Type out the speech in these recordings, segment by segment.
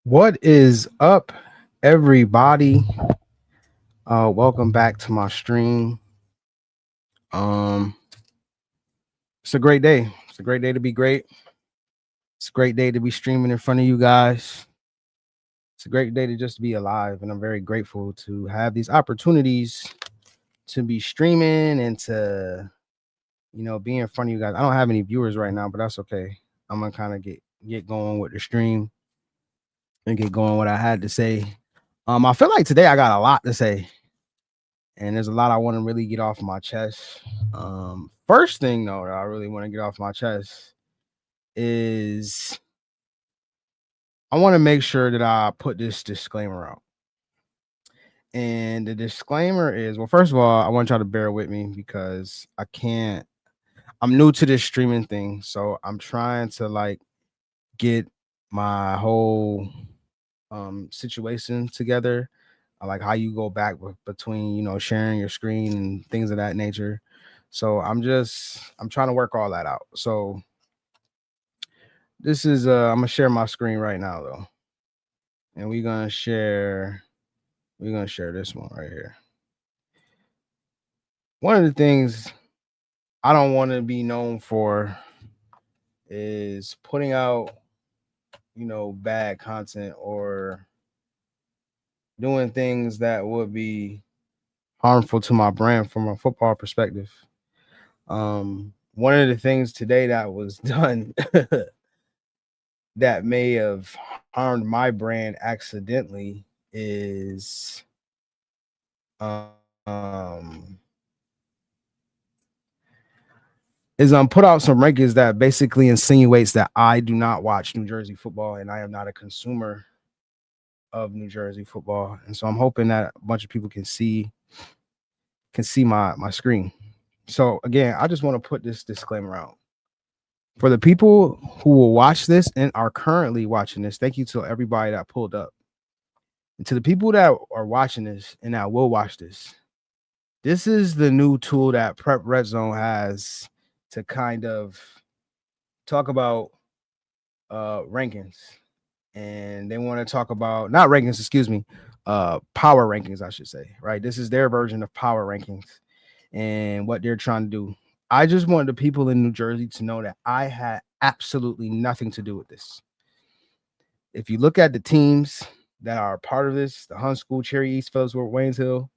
What is up, everybody? Welcome back to my stream. Um, it's a great day. It's a great day to be great. It's a great day to be streaming in front of you guys. It's a great day to just be alive, and I'm very grateful to have these opportunities to be streaming and to be in front of you guys. I don't have any viewers right now, but that's okay. I'm gonna kind of get going with the stream and get going what I had to say. I feel like today I got a lot to say. And there's a lot I want to really get off my chest. First thing though that I really want to get off my chest is I want to make sure that I put this disclaimer out. And the disclaimer is, well, first of all, I want y'all to bear with me because I'm new to this streaming thing. So I'm trying to get my whole situation together. I like how you go back between sharing your screen and things of that nature. So I'm trying to work all that out. So this is I'm gonna share my screen right now though, and we're gonna share this one right here. One of the things I don't want to be known for is putting out bad content or doing things that would be harmful to my brand from a football perspective. One of the things today that was done that may have harmed my brand accidentally um put out some rankings that basically insinuates that I do not watch New Jersey football and I am not a consumer of New Jersey football. And so I'm hoping that a bunch of people can see my screen. So again, I just want to put this disclaimer out. For the people who will watch this and are currently watching this, thank you to everybody that pulled up. And to the people that are watching this and that will watch this, this is the new tool that Prep Red Zone has to kind of talk about rankings. And they want to talk about not rankings, excuse me, power rankings, I should say, right? This is their version of power rankings and what they're trying to do. I just want the people in New Jersey to know that I had absolutely nothing to do with this. If you look at the teams that are a part of this, the Hunt School, Cherry East, Phillipsburg, Waynes Hill,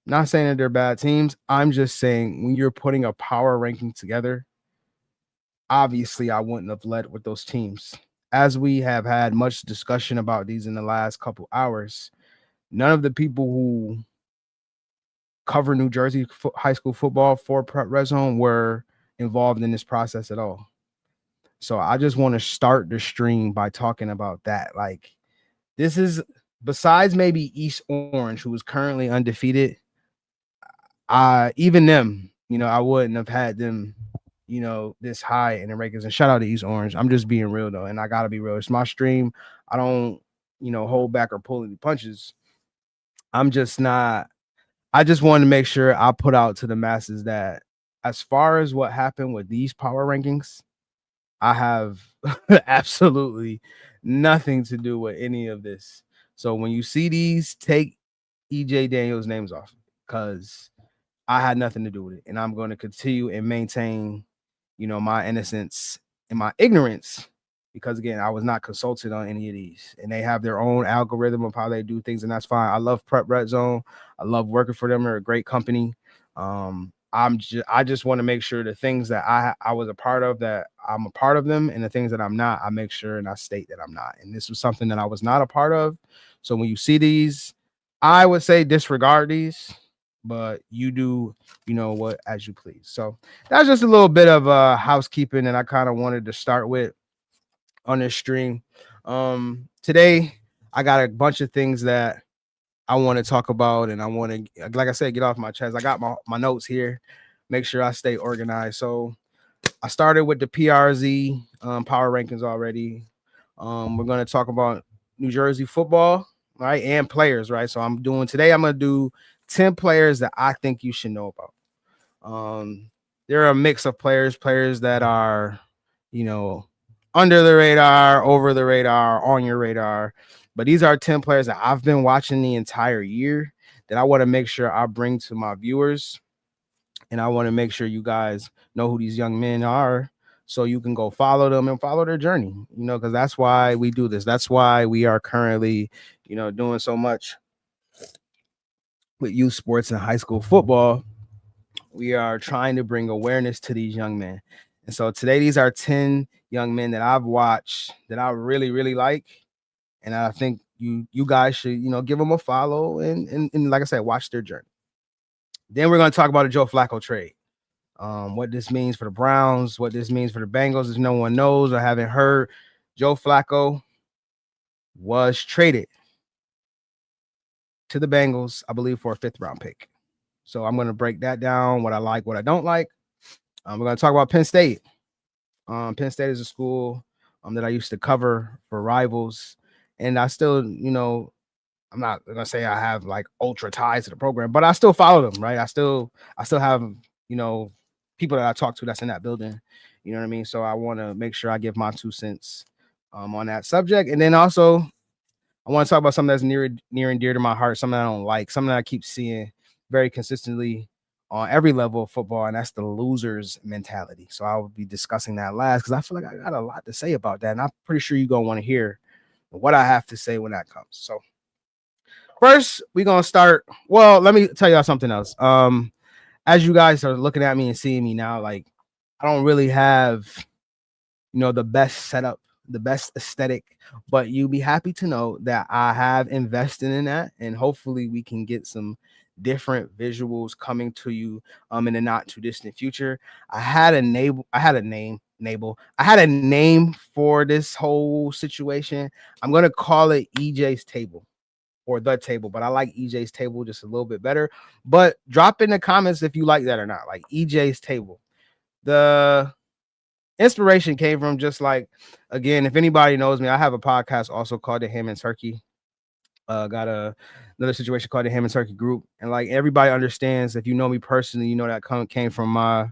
not saying that they're bad teams. I'm just saying when you're putting a power ranking together, obviously I wouldn't have led with those teams. As we have had much discussion about these in the last couple hours, none of the people who cover New Jersey high school football for Prep Red Zone were involved in this process at all. So I just want to start the stream by talking about that. Like, this is besides maybe East Orange, who is currently undefeated. Even them, I wouldn't have had them, this high in the rankings. And shout out to East Orange. I'm just being real though, and I gotta be real. It's my stream. I don't, hold back or pull any punches. I'm just not. I just wanted to make sure I put out to the masses that as far as what happened with these power rankings, I have absolutely nothing to do with any of this. So when you see these, take EJ Daniels' names off because I had nothing to do with it. And I'm going to continue and maintain, my innocence and my ignorance because, again, I was not consulted on any of these. And they have their own algorithm of how they do things, and that's fine. I love Prep Red Zone. I love working for them. They're a great company. I just want to make sure the things that I was a part of, that I'm a part of them, and the things that I'm not, I make sure and I state that I'm not. And this was something that I was not a part of. So when you see these, I would say disregard these, but you do, what as you please. So that's just a little bit of housekeeping that I kind of wanted to start with on this stream. Today I got a bunch of things that I want to talk about, and I want to, like I said, get off my chest. I got my notes here, make sure I stay organized. So I started with the PRZ power rankings already. We're going to talk about New Jersey football, right, and players, right? So I'm going to do 10 players that I think you should know about. They're a mix of players that are, under the radar, over the radar, on your radar. But these are 10 players that I've been watching the entire year that I want to make sure I bring to my viewers. And I want to make sure you guys know who these young men are so you can go follow them and follow their journey, because that's why we do this. That's why we are currently, doing so much with youth sports and high school football. We are trying to bring awareness to these young men. And so today, these are 10 young men that I've watched that I really, really like. And I think you guys should, give them a follow and like I said, watch their journey. Then we're going to talk about the Joe Flacco trade. What this means for the Browns, what this means for the Bengals, if no one knows or haven't heard, Joe Flacco was traded to the Bengals, I believe, for a 5th-round pick. So I'm going to break that down, what I like, what I don't like. We're going to talk about Penn State. Penn State is a school that I used to cover for rivals, and I still, I'm not gonna say I have like ultra ties to the program, but I still follow them, right? I still have, people that I talk to that's in that building. You know what I mean? So I want to make sure I give my 2 cents on that subject. And then also I want to talk about something that's near and dear to my heart, something I don't like, something that I keep seeing very consistently on every level of football, and that's the losers mentality. So I will be discussing that last because I feel like I got a lot to say about that. And I'm pretty sure you're gonna want to hear what I have to say when that comes. So first, we're gonna start. Well, let me tell y'all something else. As you guys are looking at me and seeing me now, like I don't really have, the best setup, the best aesthetic, but you'll be happy to know that I have invested in that, and hopefully we can get some different visuals coming to you in the not too distant future. I had a name for this whole situation. I'm gonna call it EJ's table or the table, but I like EJ's table just a little bit better. But drop in the comments if you like that or not. Like EJ's table. The inspiration came from just like, again, if anybody knows me, I have a podcast also called the Ham and Turkey. Got another situation called the Ham and Turkey Group. And like everybody understands, if you know me personally, you know that came from my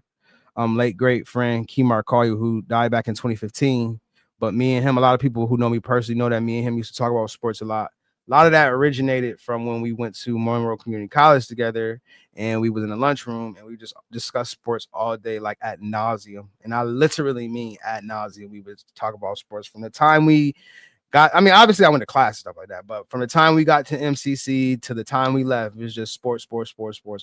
late great friend Kemar Collier, who died back in 2015. But me and him, a lot of people who know me personally know that me and him used to talk about sports a lot. A lot of that originated from when we went to Monroe Community College together, and we was in the lunchroom and we just discussed sports all day, like ad nauseum. And I literally mean ad nauseum. We would talk about sports from the time we obviously I went to class and stuff like that, but from the time we got to MCC to the time we left, it was just sports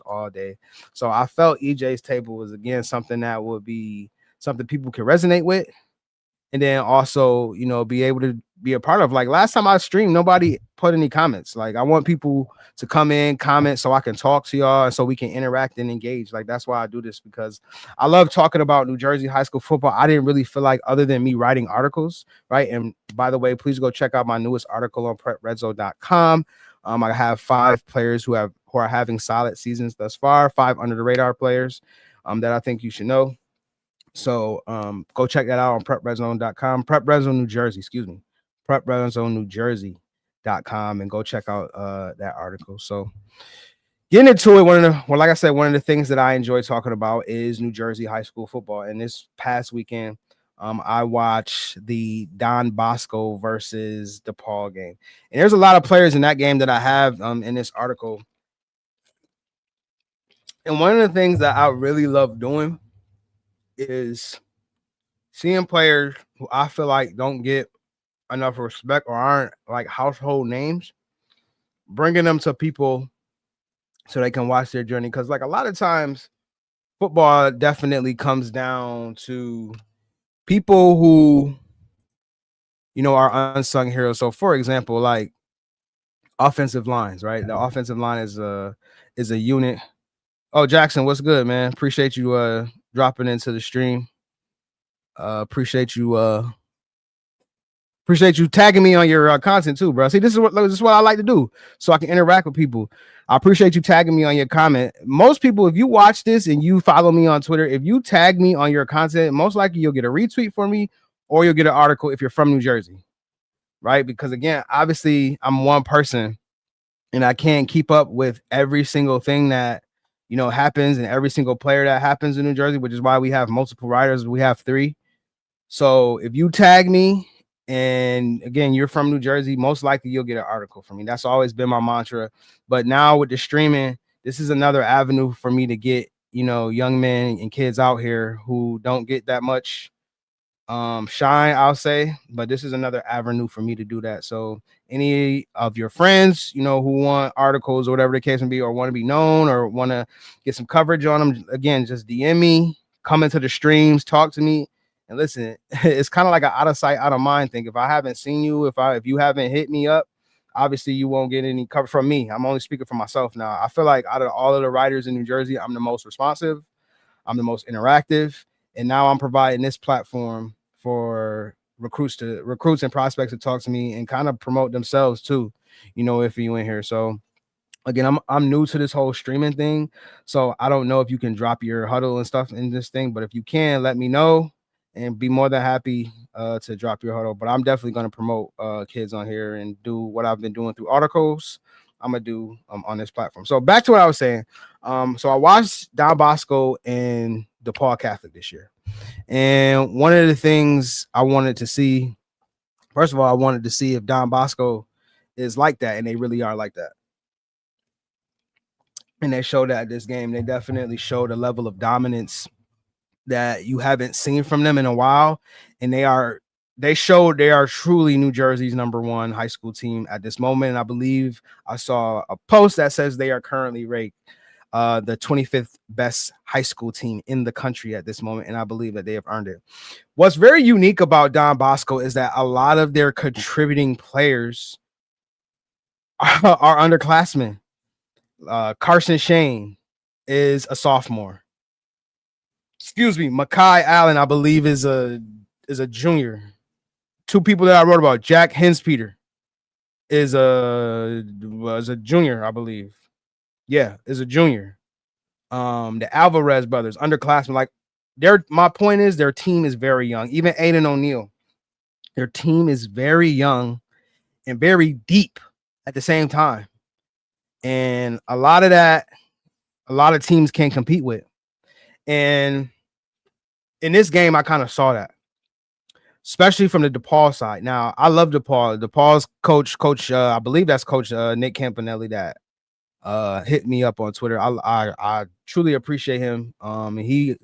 all day. So I felt EJ's table was, again, something that would be something people can resonate with. And then also, be able to be a part of. Like last time I streamed, nobody put any comments. Like I want people to come in, comment so I can talk to y'all and so we can interact and engage. Like that's why I do this, because I love talking about New Jersey high school football. I didn't really feel like, other than me writing articles, right? And by the way, please go check out my newest article on prepredzone.com. I have 5 players who are having solid seasons thus far, 5 under the radar players that I think you should know. So go check that out on prepredzone.com, prepredzone New Jersey, prepredzone New Jersey.com, and go check out that article. So getting into it, like I said, one of the things that I enjoy talking about is New Jersey high school football. And this past weekend, I watched the Don Bosco versus DePaul game. And there's a lot of players in that game that I have in this article. And one of the things that I really love doing is seeing players who I feel like don't get enough respect or aren't like household names, bringing them to people so they can watch their journey. Because like a lot of times, football definitely comes down to people who, are unsung heroes. So for example, like offensive lines, right? The offensive line is a unit. Oh, Jackson, what's good, man? Appreciate you dropping into the stream. Appreciate you tagging me on your content too, bro. See, this is what I like to do, so I can interact with people. I appreciate you tagging me on your comment. Most people, if you watch this and you follow me on Twitter, if you tag me on your content, most likely you'll get a retweet for me, or you'll get an article if you're from New Jersey, right? Because again, obviously, I'm one person, and I can't keep up with every single thing that happens and every single player that happens in New Jersey, which is why we have multiple writers. We have 3. So if you tag me And again, you're from New Jersey, most likely you'll get an article from me. That's always been my mantra. But now with the streaming, this is another avenue for me to get, young men and kids out here who don't get that much shine, I'll say. But this is another avenue for me to do that. So any of your friends, who want articles or whatever the case may be, or want to be known or want to get some coverage on them, again, just DM me, come into the streams, talk to me. And listen, it's kind of like an out of sight, out of mind thing. If I haven't seen you, if you haven't hit me up, obviously you won't get any cover from me. I'm only speaking for myself now. I feel like out of all of the writers in New Jersey, I'm the most responsive, I'm the most interactive, and now I'm providing this platform for recruits and prospects to talk to me and kind of promote themselves too. If you in here. So again, I'm new to this whole streaming thing, so I don't know if you can drop your huddle and stuff in this thing, but if you can, let me know and be more than happy to drop your huddle. But I'm definitely going to promote kids on here and do what I've been doing through articles. I'm gonna do on this platform. So back to what I was saying. So I watched Don Bosco and DePaul Catholic this year, and one of the things I wanted to see, first of all, I wanted to see if Don Bosco is like that, and they really are like that. And they showed that this game. They definitely showed a level of dominance that you haven't seen from them in a while, and they showed they are truly New Jersey's #1 high school team at this moment. And I believe I saw a post that says they are currently ranked the 25th best high school team in the country at this moment, and I believe that they have earned it. What's very unique about Don Bosco is that a lot of their contributing players are underclassmen. Carson Shane is a sophomore. Excuse me, Makai Allen, I believe, is a junior. Two people that I wrote about, Jack Hinspeter was a junior, I believe. Yeah, is a junior. The Alvarez brothers, underclassmen, like my point is their team is very young. Even Aiden O'Neal, their team is very young and very deep at the same time. And a lot of teams can't compete with. And in this game, I kind of saw that, especially from the DePaul side. Now, I love DePaul. DePaul's coach, I believe that's Coach Nick Campanelli that hit me up on Twitter. I truly appreciate him. He,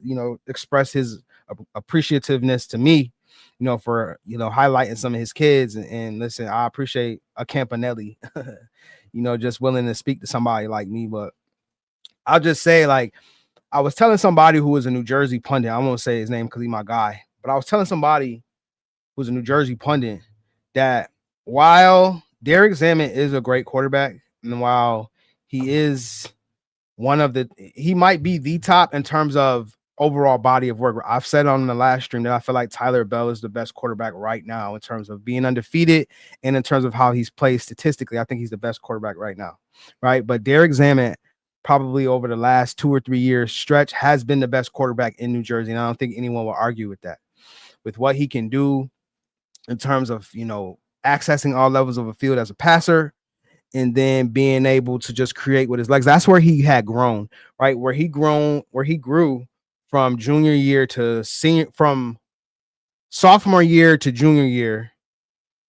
expressed his appreciativeness to me, for highlighting some of his kids. And listen, I appreciate a Campanelli, just willing to speak to somebody like me. But I'll just say, like, I was telling somebody who was a New Jersey pundit. I won't say his name because he's my guy, but I was telling somebody who's a New Jersey pundit that while Derek Zammit is a great quarterback, and while he is he might be the top in terms of overall body of work. I've said on the last stream that I feel like Tyler Bell is the best quarterback right now in terms of being undefeated and in terms of how he's played statistically. I think he's the best quarterback right now, right? But Derek Zammit, probably over the last 2 or 3 years stretch, has been the best quarterback in New Jersey, and I don't think anyone will argue with that. With what he can do in terms of, accessing all levels of a field as a passer, and then being able to just create with his legs. That's where he had grown, right? Where he grew from junior year to senior, from sophomore year to junior year.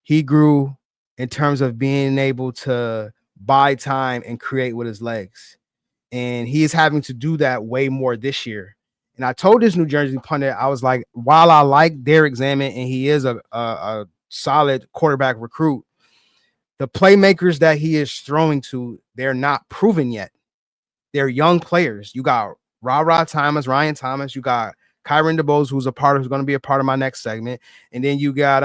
He grew in terms of being able to buy time and create with his legs. And he is having to do that way more this year. And I told this New Jersey pundit, I was like, while I like Derek Zammit and he is a solid quarterback recruit, the playmakers that he is throwing to, they're not proven yet. They're young players. You got Ryan Thomas. You got Kyron DeBose, who's going to be a part of my next segment. And then you got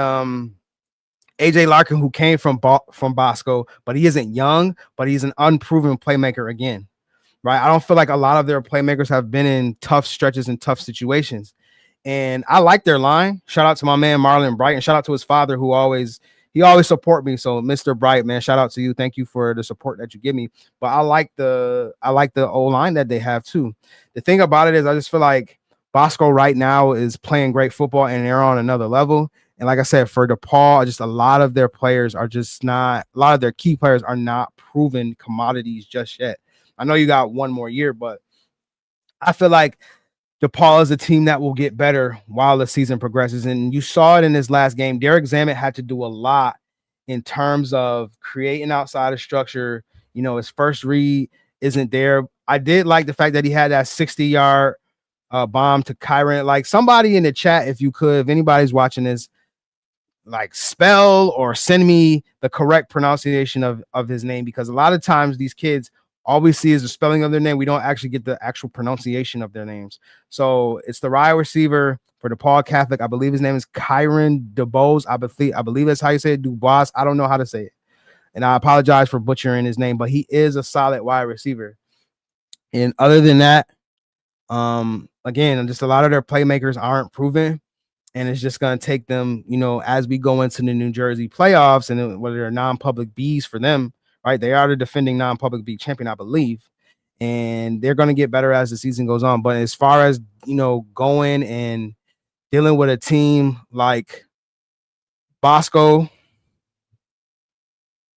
AJ Larkin, who came from Bosco, but he isn't young, but he's an unproven playmaker again, right? I don't feel like a lot of their playmakers have been in tough stretches and tough situations. And I like their line. Shout out to my man Marlon Bright, and shout out to his father, who always support me. So Mr. Bright, man, shout out to you. Thank you for the support that you give me. But I like the O line that they have too. The thing about it is I just feel like Bosco right now is playing great football and they're on another level. And like I said, for DePaul, just a lot of their players are just not, a lot of their key players are not proven commodities just yet. I know you got one more year, but I feel like DePaul is a team that will get better while the season progresses. And you saw it in this last game. Derek Zammit had to do a lot in terms of creating outside of structure. You know, his first read isn't there. I did like the fact that he had that 60-yard bomb to Kyron. Like, somebody in the chat, if you could, if anybody's watching this, like, spell or send me the correct pronunciation of his name, because a lot of times these kids, all we see is the spelling of their name. We don't actually get the actual pronunciation of their names. So it's the wide receiver for DePaul Catholic. I believe his name is Kyron DeBose. I believe that's how you say it. Dubois. I don't know how to say it, and I apologize for butchering his name, but he is a solid wide receiver. And other than that, again, just a lot of their playmakers aren't proven. And it's just going to take them, you know, as we go into the New Jersey playoffs, and whether they're non-public Bs for them, right? They are the defending non-public B champion, I believe. And they're going to get better as the season goes on. But as far as, you know, going and dealing with a team like Bosco,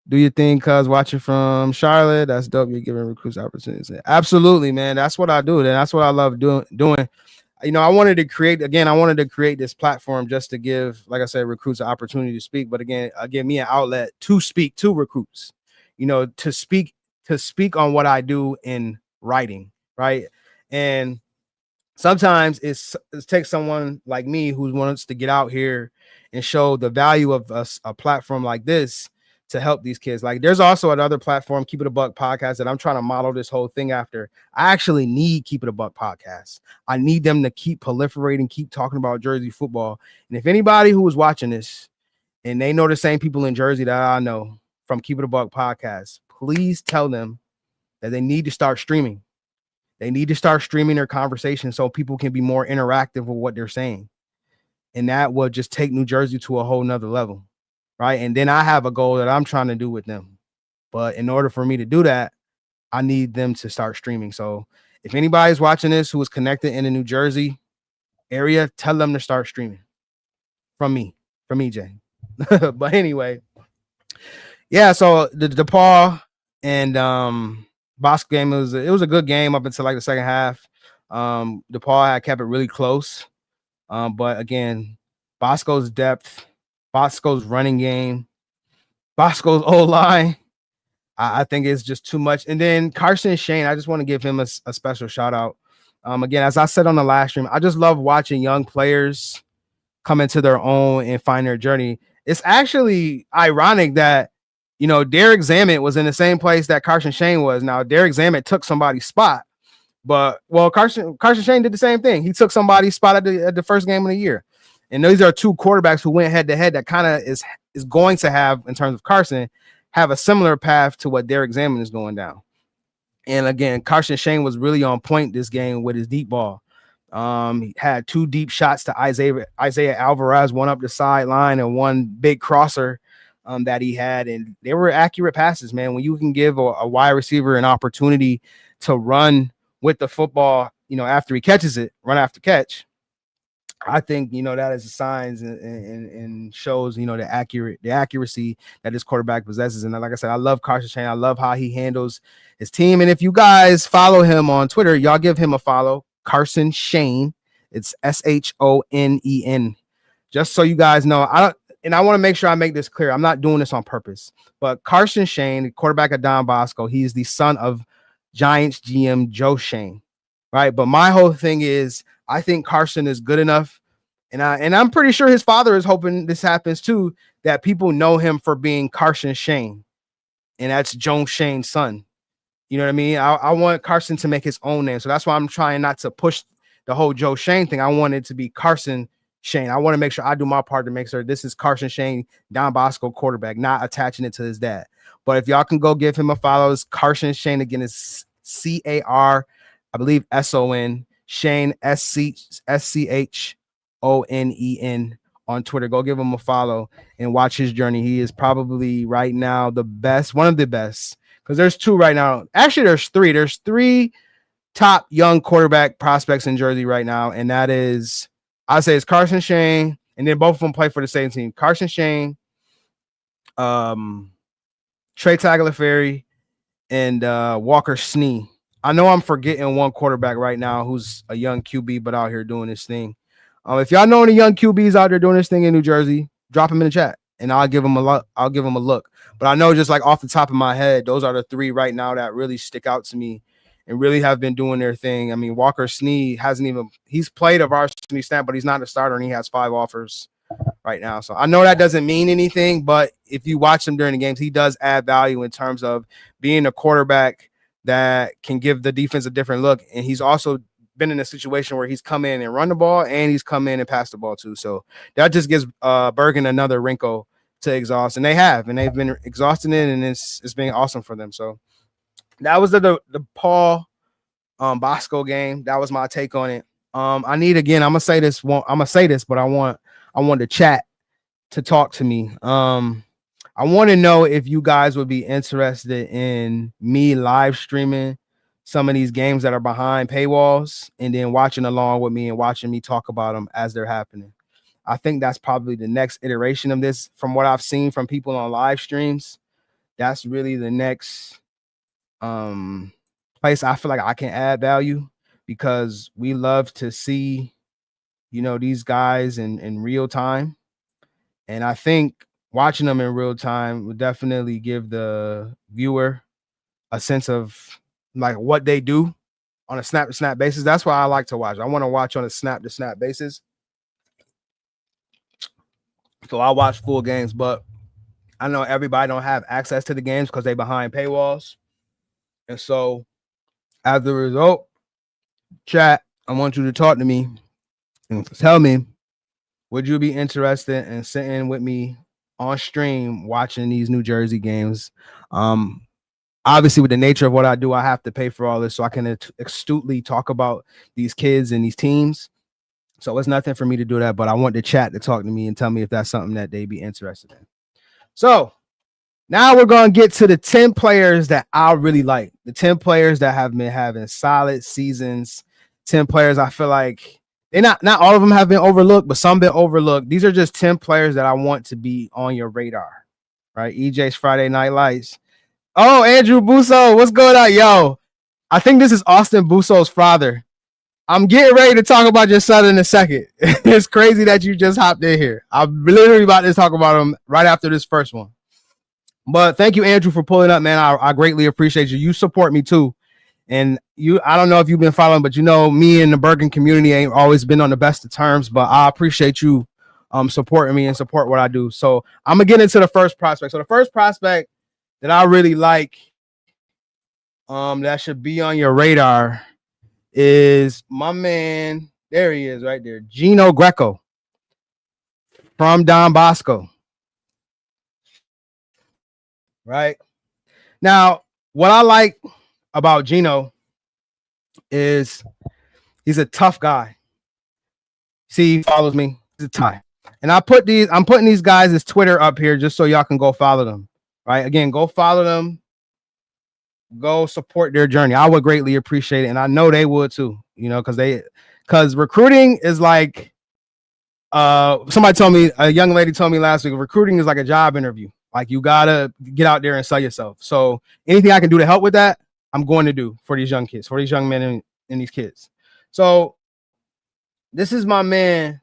do you think, cuz watching from Charlotte, that's dope, you're giving recruits opportunities? Absolutely, man. That's what I do. And that's what I love doing. You know, I wanted to create this platform just to give, like I said, recruits an opportunity to speak, but again, give me an outlet to speak to recruits, you know, to speak on what I do in writing, right? And sometimes it takes someone like me who wants to get out here and show the value of a platform like this to help these kids. Like, there's also another platform, Keep It a Buck podcast, that I'm trying to model this whole thing after. I actually need Keep It a Buck podcast. I need them to keep proliferating, keep talking about Jersey football. And if anybody who is watching this and they know the same people in Jersey that I know from Keep It a Buck podcast, please tell them that they need to start streaming. They need to start streaming their conversation so people can be more interactive with what they're saying. And that will just take New Jersey to a whole nother level, right? And then I have a goal that I'm trying to do with them. But in order for me to do that, I need them to start streaming. So if anybody's watching this who is connected in the New Jersey area, tell them to start streaming from me, from EJ. But anyway, yeah, so the DePaul and Bosco game, it was a good game up until like the second half. DePaul had kept it really close. But again, Bosco's depth, Bosco's running game, Bosco's O-line, I think it's just too much. And then Carson Shane, I just want to give him a special shout out. Again, as I said on the last stream, I just love watching young players come into their own and find their journey. It's actually ironic that, you know, Derek Zammit was in the same place that Carson Shane was. Now, Derek Zammit took somebody's spot, but Carson Shane did the same thing. He took somebody's spot at the first game of the year. And these are two quarterbacks who went head to head that kind of is going to have, in terms of Carson, have a similar path to what Derek Zammit is going down. And again, Carson Shane was really on point this game with his deep ball. He had two deep shots to Isaiah Alvarez, one up the sideline and one big crosser that he had. And they were accurate passes, man. When you can give a wide receiver an opportunity to run with the football, you know, after he catches it, run after catch, I think, you know, that is a signs and shows, you know, the accuracy that this quarterback possesses. And like I said, I love Carson Shane. I love how he handles his team. And if you guys follow him on Twitter, y'all give him a follow. Carson Shane. It's SHONEN. Just so you guys know, I want to make sure I make this clear. I'm not doing this on purpose. But Carson Shane, the quarterback of Don Bosco, he's the son of Giants GM Joe Shane, right? But my whole thing is, I think Carson is good enough, and I'm pretty sure his father is hoping this happens too, that people know him for being Carson Shane, and that's Joe Shane's son. You know what I mean? I want Carson to make his own name, so that's why I'm trying not to push the whole Joe Shane thing. I want it to be Carson Shane. I want to make sure I do my part to make sure this is Carson Shane, Don Bosco quarterback, not attaching it to his dad. But if y'all can go give him a follow, it's Carson Shane. Again, it's CAR, I believe SON. Shane SCHONEN on Twitter. Go give him a follow and watch his journey. He is probably right now the best, one of the best, because there's two right now. Actually, there's three. There's three top young quarterback prospects in Jersey right now, and that is, I say, it's Carson Shane, and then both of them play for the same team. Carson Shane, Trey Tagliaferri, and Walker Snee. I know I'm forgetting one quarterback right now who's a young QB, but out here doing this thing. If y'all know any young QBs out there doing this thing in New Jersey, drop them in the chat, and I'll give them a look. I'll give them a look. But I know just like off the top of my head, those are the three right now that really stick out to me and really have been doing their thing. I mean, Walker Snead he's played a varsity snap, but he's not a starter, and he has 5 offers right now. So I know that doesn't mean anything, but if you watch him during the games, he does add value in terms of being a quarterback that can give the defense a different look. And he's also been in a situation where he's come in and run the ball, and he's come in and passed the ball too. So that just gives Bergen another wrinkle to exhaust, and they've been exhausting it, and it's been awesome for them. So that was the Paul Bosco game. That was my take on it. I need, again, I'm gonna say this, but I want the chat to talk to me. I want to know if you guys would be interested in me live streaming some of these games that are behind paywalls and then watching along with me and watching me talk about them as they're happening. I think that's probably the next iteration of this. From what I've seen from people on live streams, that's really the next place I feel like I can add value, because we love to see, these guys in real time. And I think watching them in real time would definitely give the viewer a sense of like what they do on a snap to snap basis. That's why I like to watch. I want to watch on a snap to snap basis. So I watch full games, but I know everybody don't have access to the games because they behind paywalls. And so as a result, chat, I want you to talk to me and tell me, would you be interested in sitting with me on stream watching these New Jersey games? Obviously, with the nature of what I do, I have to pay for all this so I can astutely talk about these kids and these teams. So it's nothing for me to do that, but I want the chat to talk to me and tell me if that's something that they'd be interested in. So now we're going to get to the 10 players that I really like. The 10 players that have been having solid seasons. 10 players I feel like not all of them have been overlooked, but some been overlooked. These are just 10 players that I want to be on your radar, right? EJ's Friday Night Lights. Oh, Andrew Busso, what's going on? Yo, I think this is Austin Busso's father. I'm getting ready to talk about your son in a second. It's crazy that you just hopped in here. I'm literally about to talk about him right after this first one. But thank you, Andrew, for pulling up, man. I greatly appreciate you. You support me too. And I don't know if you've been following, but me and the Bergen community ain't always been on the best of terms, but I appreciate you supporting me and support what I do. So I'm going to get into the first prospect. So the first prospect that I really like that should be on your radar is my man. There he is right there. Gino Greco from Don Bosco. Right now, what I like about Gino is he's a tough guy. See, he follows me. He's a tie. And I'm putting these guys' Twitter up here just so y'all can go follow them. Right. Again, go follow them. Go support their journey. I would greatly appreciate it. And I know they would too, because recruiting is like somebody told me, a young lady told me last week, recruiting is like a job interview. Like you gotta get out there and sell yourself. So anything I can do to help with that, I'm going to do for these young kids, for these young men and these kids. So this is my man,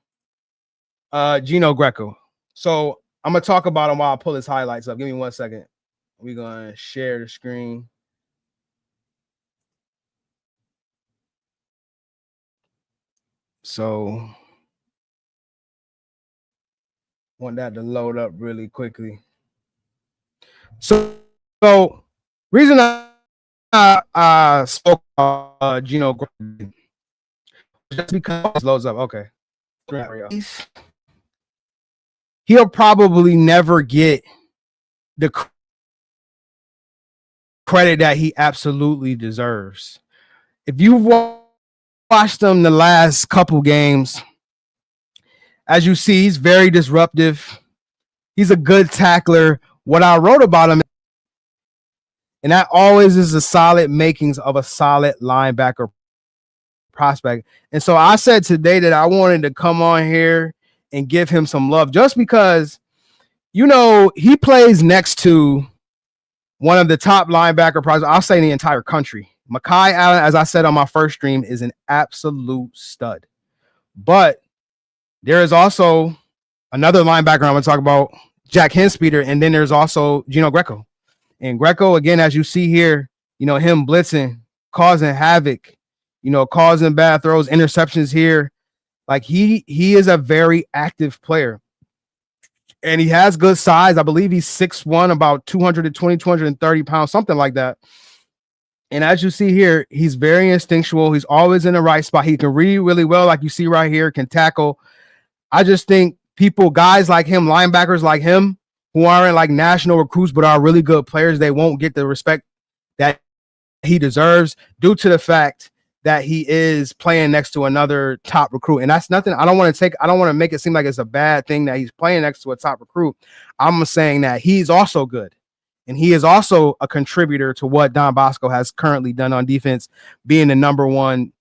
Gino Greco. So I'm gonna talk about him while I pull his highlights up. Give me 1 second. We're gonna share the screen. So want that to load up really quickly. So reason I spoke about Gino Greco just because it loads up. Okay. He'll probably never get the credit that he absolutely deserves. If you've watched him the last couple games, as you see, he's very disruptive. He's a good tackler. What I wrote about him, and that always is the solid makings of a solid linebacker prospect. And so I said today that I wanted to come on here and give him some love just because, he plays next to one of the top linebacker prospects, I'll say in the entire country, Mekhi Allen, as I said on my first stream, is an absolute stud. But there is also another linebacker I'm going to talk about, Jack Hinspeeder, and then there's also Gino Greco. And Greco, again, as you see here, him blitzing, causing havoc, causing bad throws, interceptions here. Like he is a very active player. And he has good size. I believe he's 6'1", about 220, 230 pounds, something like that. And as you see here, he's very instinctual. He's always in the right spot. He can read really well, like you see right here, can tackle. I just think guys like him, linebackers like him, who aren't like national recruits but are really good players, they won't get the respect that he deserves due to the fact that he is playing next to another top recruit. And that's nothing. I don't want to make it seem like it's a bad thing that he's playing next to a top recruit. I'm saying that he's also good. And he is also a contributor to what Don Bosco has currently done on defense, being the number one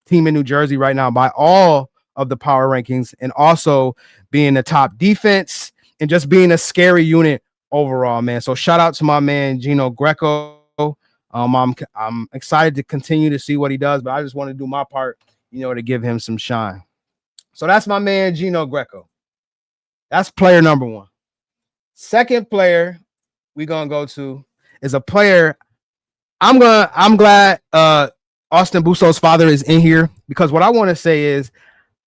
team in New Jersey right now by all of the power rankings, and also being the top defense and just being a scary unit overall, man. So shout out to my man, Gino Greco. I'm excited to continue to see what he does, but I just want to do my part, to give him some shine. So that's my man, Gino Greco. That's player number one. Second player we're going to go to is a player. I'm glad Austin Busso's father is in here, because what I want to say is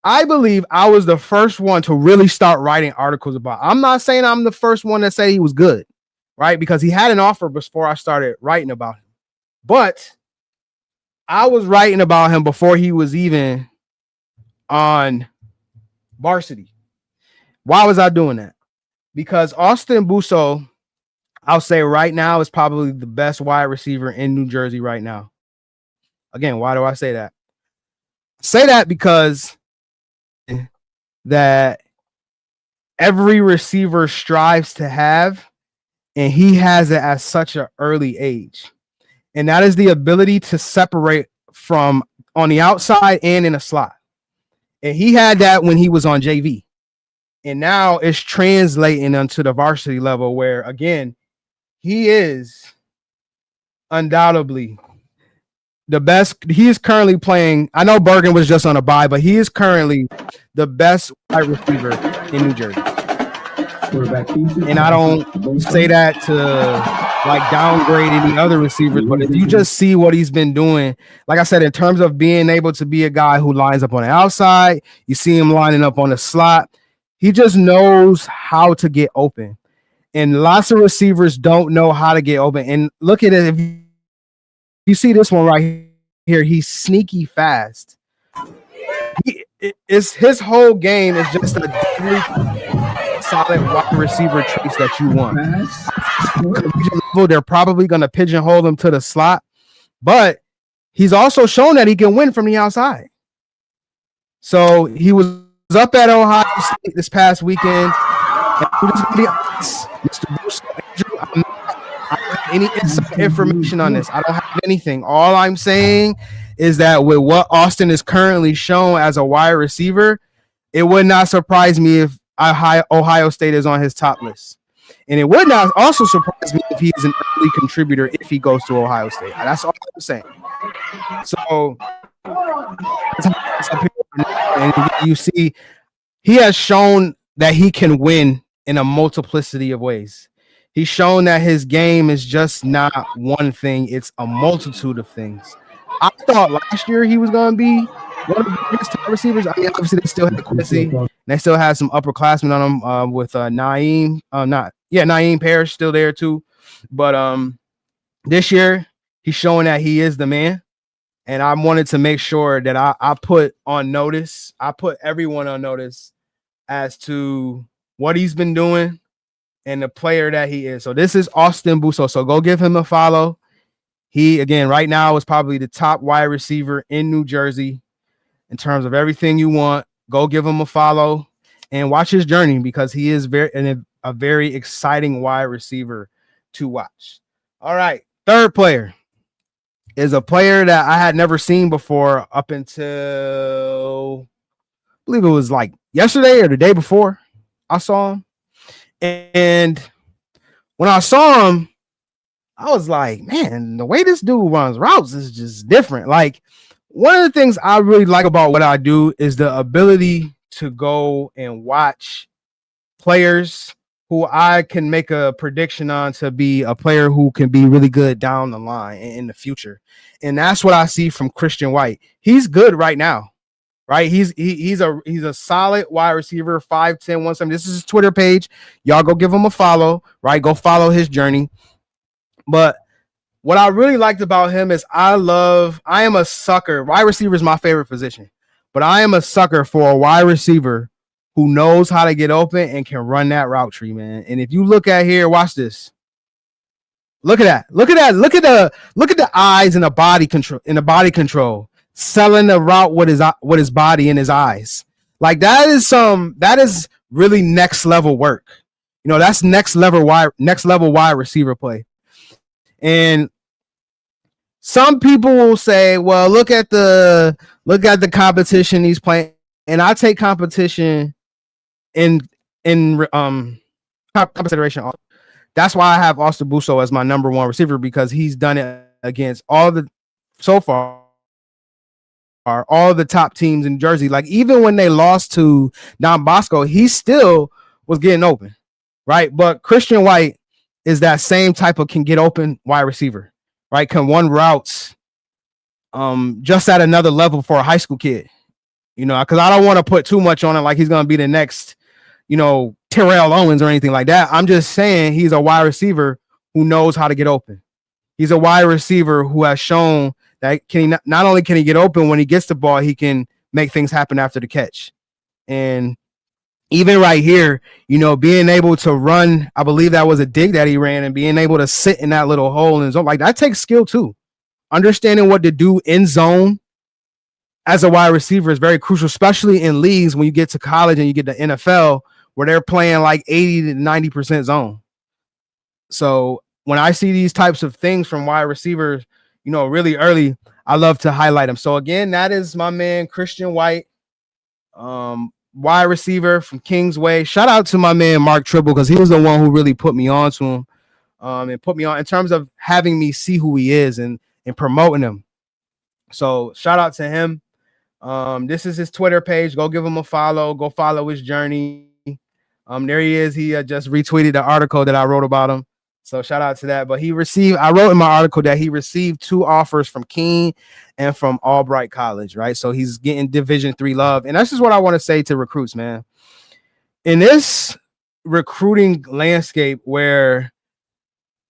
I believe I was the first one to really start writing articles about. I'm not saying I'm the first one to say he was good, right? Because he had an offer before I started writing about him. But I was writing about him before he was even on varsity. Why was I doing that? Because Austin Busso, I'll say right now, is probably the best wide receiver in New Jersey right now. Again, why do I say that? Say that because that every receiver strives to have, and he has it at such an early age. And that is the ability to separate from on the outside and in a slot. And he had that when he was on JV. And now it's translating onto the varsity level where, again, he is undoubtedly the best. He is currently playing. I know Bergen was just on a bye, but he is currently the best wide receiver in New Jersey. And I don't say that to like downgrade any other receivers, but if you just see what he's been doing, like I said, in terms of being able to be a guy who lines up on the outside, you see him lining up on the slot. He just knows how to get open. And lots of receivers don't know how to get open. And look at it. If you see this one right here, he's sneaky fast. His whole game is just a deadly solid wide receiver traits that you want. They're probably going to pigeonhole him to the slot, but he's also shown that he can win from the outside. So he was up at Ohio State this past weekend. And I'm just gonna be honest, Mr. Busso, Andrew, I don't have any inside information on this. I don't have anything. All I'm saying is that with what Austin is currently shown as a wide receiver, it would not surprise me if Ohio State is on his top list. And it would not also surprise me if he's an early contributor if he goes to Ohio State. That's all I'm saying. So and you see, he has shown that he can win in a multiplicity of ways. He's shown that his game is just not one thing, it's a multitude of things. I thought last year he was going to be one of the biggest top receivers. I mean, obviously they still had Quincy, and they still had some upperclassmen on him with Naeem. Naeem Parrish still there too. But this year he's showing that he is the man. And I wanted to make sure that I put on notice. I put everyone on notice as to what he's been doing and the player that he is. So this is Austin Busso. So go give him a follow. He, again, right now is probably the top wide receiver in New Jersey in terms of everything you want. Go give him a follow and watch his journey, because he is a very exciting wide receiver to watch. All right, third player is a player that I had never seen before up until, I believe it was like yesterday or the day before I saw him. And when I saw him, I was like, man, the way this dude runs routes is just different. Like, one of the things I really like about what I do is the ability to go and watch players who I can make a prediction on to be a player who can be really good down the line in the future. And that's what I see from Christian White. He's good right now. Right, he's a solid wide receiver, 5'10", 170. This is his Twitter page. Y'all go give him a follow. Right, go follow his journey. But what I really liked about him is I am a sucker. Wide receiver is my favorite position, but I am a sucker for a wide receiver who knows how to get open and can run that route tree, man. And if you look at here, watch this. Look at that. Look at that. Look at the eyes and the body control. Selling the route with his body and his eyes. Like that is really next level work. You know, that's next level wide receiver play. And some people will say, well, look at the competition he's playing. And I take competition in consideration. That's why I have Austin Busso as my number one receiver, because he's done it against all the top teams in Jersey. Like, even when they lost to Don Bosco, he still was getting open, right? But Christian White is that same type of can get open wide receiver, right? Can run routes just at another level for a high school kid, you know, because I don't want to put too much on it like he's going to be the next, you know, Terrell Owens or anything like that. I'm just saying he's a wide receiver who knows how to get open. He's a wide receiver who has shown that not only can he get open when he gets the ball, he can make things happen after the catch. And even right here, you know, being able to run, I believe that was a dig that he ran, and being able to sit in that little hole in zone, like that takes skill too. Understanding what to do in zone as a wide receiver is very crucial, especially in leagues when you get to college and you get to NFL where they're playing like 80 to 90% zone. So when I see these types of things from wide receivers, you know, really early, I love to highlight them. So again, that is my man, Christian White, wide receiver from Kingsway. Shout out to my man, Mark Tribble, because he was the one who really put me on to him, and put me on in terms of having me see who he is and promoting him. So shout out to him. This is his Twitter page. Go give him a follow. Go follow his journey. There he is. He just retweeted the article that I wrote about him. So shout out to that. But I wrote in my article that he received 2 offers from Keene and from Albright College, right? So he's getting Division III love. And that's just what I want to say to recruits, man. In this recruiting landscape where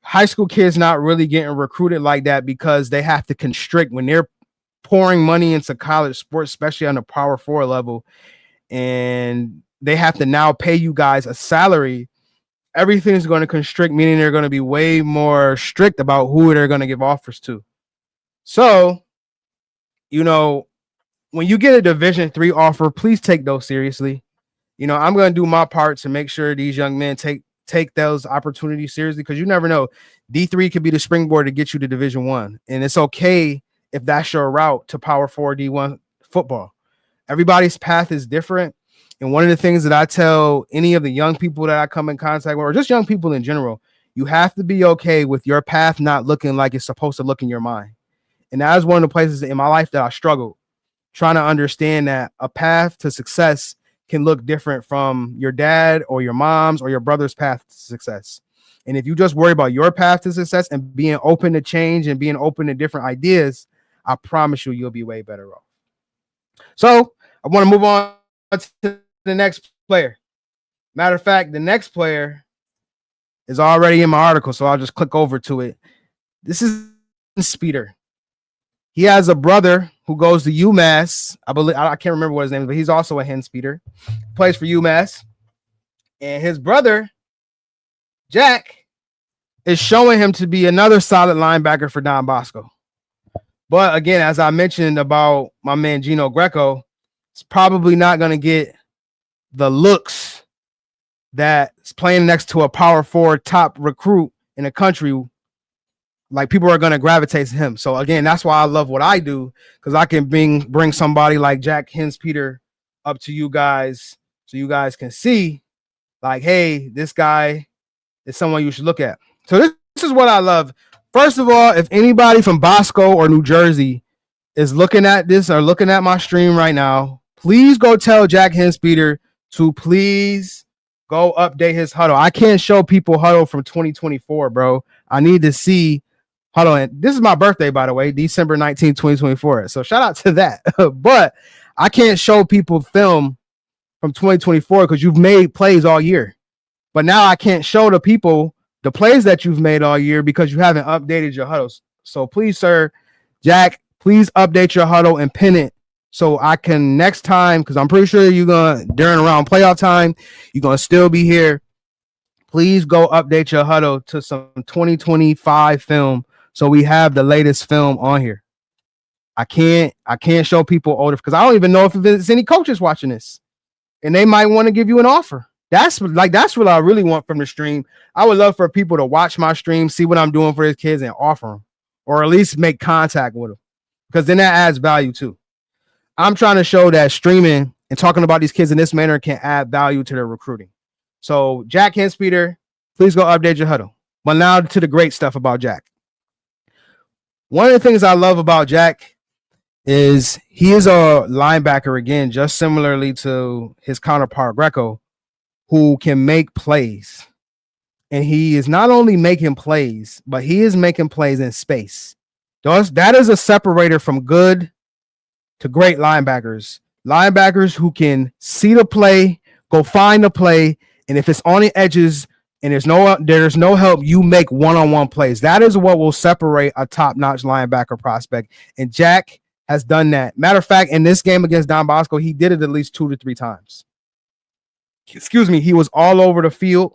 high school kids not really getting recruited like that because they have to constrict when they're pouring money into college sports, especially on the Power 4 level, and they have to now pay you guys a salary, everything's going to constrict, meaning they're going to be way more strict about who they're going to give offers to. So, you know, when you get a Division III offer, please take those seriously. You know, I'm going to do my part to make sure these young men take those opportunities seriously, because you never know. D3 could be the springboard to get you to Division I, and it's okay if that's your route to Power 4 D1 football. Everybody's path is different. And one of the things that I tell any of the young people that I come in contact with, or just young people in general, you have to be okay with your path not looking like it's supposed to look in your mind. And that is one of the places in my life that I struggled, trying to understand that a path to success can look different from your dad or your mom's or your brother's path to success. And if you just worry about your path to success and being open to change and being open to different ideas, I promise you'll be way better off. So I want to move on to the next player. Matter of fact, the next player is already in my article, so I'll just click over to it. This is Speeder. He has a brother who goes to UMass. I can't remember what his name is, but he's also a hen speeder. Plays for UMass. And his brother, Jack, is showing him to be another solid linebacker for Don Bosco. But again, as I mentioned about my man Gino Greco, it's probably not going to get the looks that's playing next to a Power 4 top recruit in the country. Like, people are going to gravitate to him. So again, that's why I love what I do, because I can bring somebody like Jack Henspeter up to you guys so you guys can see, like, hey, this guy is someone you should look at. So this is what I love. First of all, if anybody from Bosco or New Jersey is looking at this or looking at my stream right now, please go tell Jack Henspeeder to please go update his huddle. I can't show people huddle from 2024, bro. I need to see huddle. And this is my birthday, by the way, December 19th, 2024. So shout out to that. But I can't show people film from 2024 because you've made plays all year. But now I can't show the people the plays that you've made all year because you haven't updated your huddles. So please, sir, Jack, please update your huddle and pin it so I can next time, because I'm pretty sure you're going to, during around playoff time, you're going to still be here. Please go update your huddle to some 2025 film so we have the latest film on here. I can't show people older because I don't even know if there's any coaches watching this, and they might want to give you an offer. That's what I really want from the stream. I would love for people to watch my stream, see what I'm doing for his kids, and offer them, or at least make contact with them, because then that adds value too. I'm trying to show that streaming and talking about these kids in this manner can add value to their recruiting. So Jack Henspeeder, please go update your huddle. But now to the great stuff about Jack. One of the things I love about Jack is he is a linebacker, again, just similarly to his counterpart Greco, who can make plays. And he is not only making plays, but he is making plays in space. That is a separator from good to great linebackers. Linebackers who can see the play, go find the play, and if it's on the edges and there's no help, you make one-on-one plays. That is what will separate a top-notch linebacker prospect. And Jack has done that. Matter of fact, in this game against Don Bosco, he did it at least 2 to 3 times. Excuse me, he was all over the field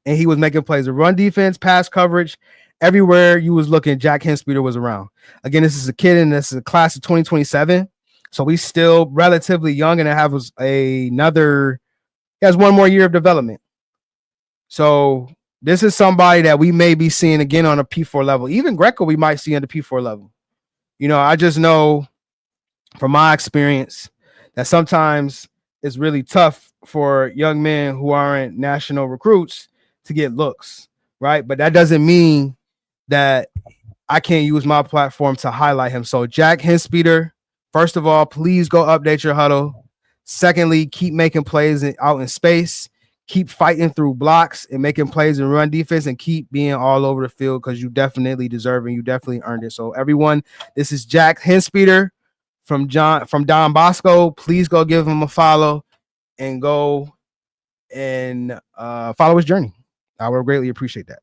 and he was making plays. The run defense, pass coverage, everywhere you was looking, Jack Henspeeder was around. Again, this is a kid and this is a class of 2027. So he's still relatively young and he has one more year of development. So this is somebody that we may be seeing again on a P4 level. Even Greco we might see on the P4 level. You know, I just know from my experience that sometimes it's really tough for young men who aren't national recruits to get looks, right? But that doesn't mean that I can't use my platform to highlight him. So Jack Henspeeder, first of all, please go update your huddle. Secondly, keep making plays out in space. Keep fighting through blocks and making plays and run defense, and keep being all over the field because you definitely deserve it. You definitely earned it. So everyone, this is Jack Henspeeder from Don Bosco. Please go give him a follow and go and follow his journey. I would greatly appreciate that.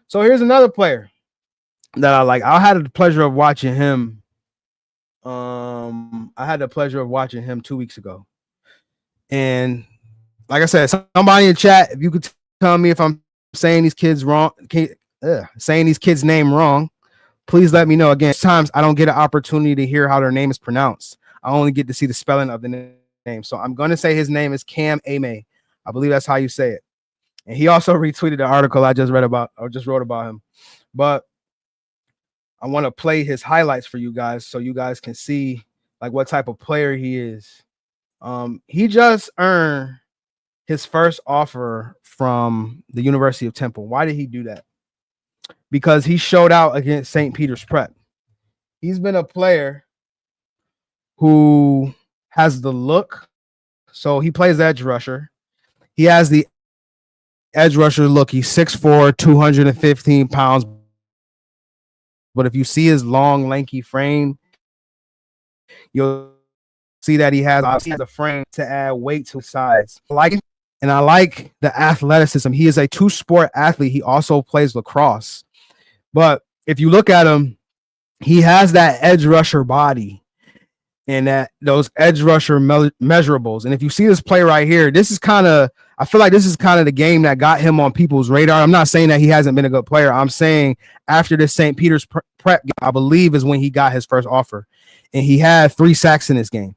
So here's another player that I like. I had the pleasure of watching him. I had the pleasure of watching him 2 weeks ago. And like I said, somebody in chat, if you could tell me if I'm saying these kids wrong, saying these kids' name wrong, please let me know. Again, sometimes I don't get an opportunity to hear how their name is pronounced. I only get to see the spelling of the name. So I'm going to say his name is Cam Ame. I believe that's how you say it. And he also retweeted the article I just wrote about him. But I want to play his highlights for you guys so you guys can see like what type of player he is. He just earned his first offer from the University of Temple. Why did he do that? Because he showed out against St. Peter's Prep. He's been a player who has the look. So he plays edge rusher. He has the edge rusher look. He's 6'4", 215 pounds. But if you see his long, lanky frame, you'll see that he has the frame to add weight to his size. I like the athleticism. He is a two-sport athlete. He also plays lacrosse. But if you look at him, he has that edge rusher body and those edge rusher measurables. And if you see this play right here, I feel like this is kind of the game that got him on people's radar. I'm not saying that he hasn't been a good player. I'm saying after this St. Peter's Prep, I believe is when he got his first offer. And he had 3 sacks in this game.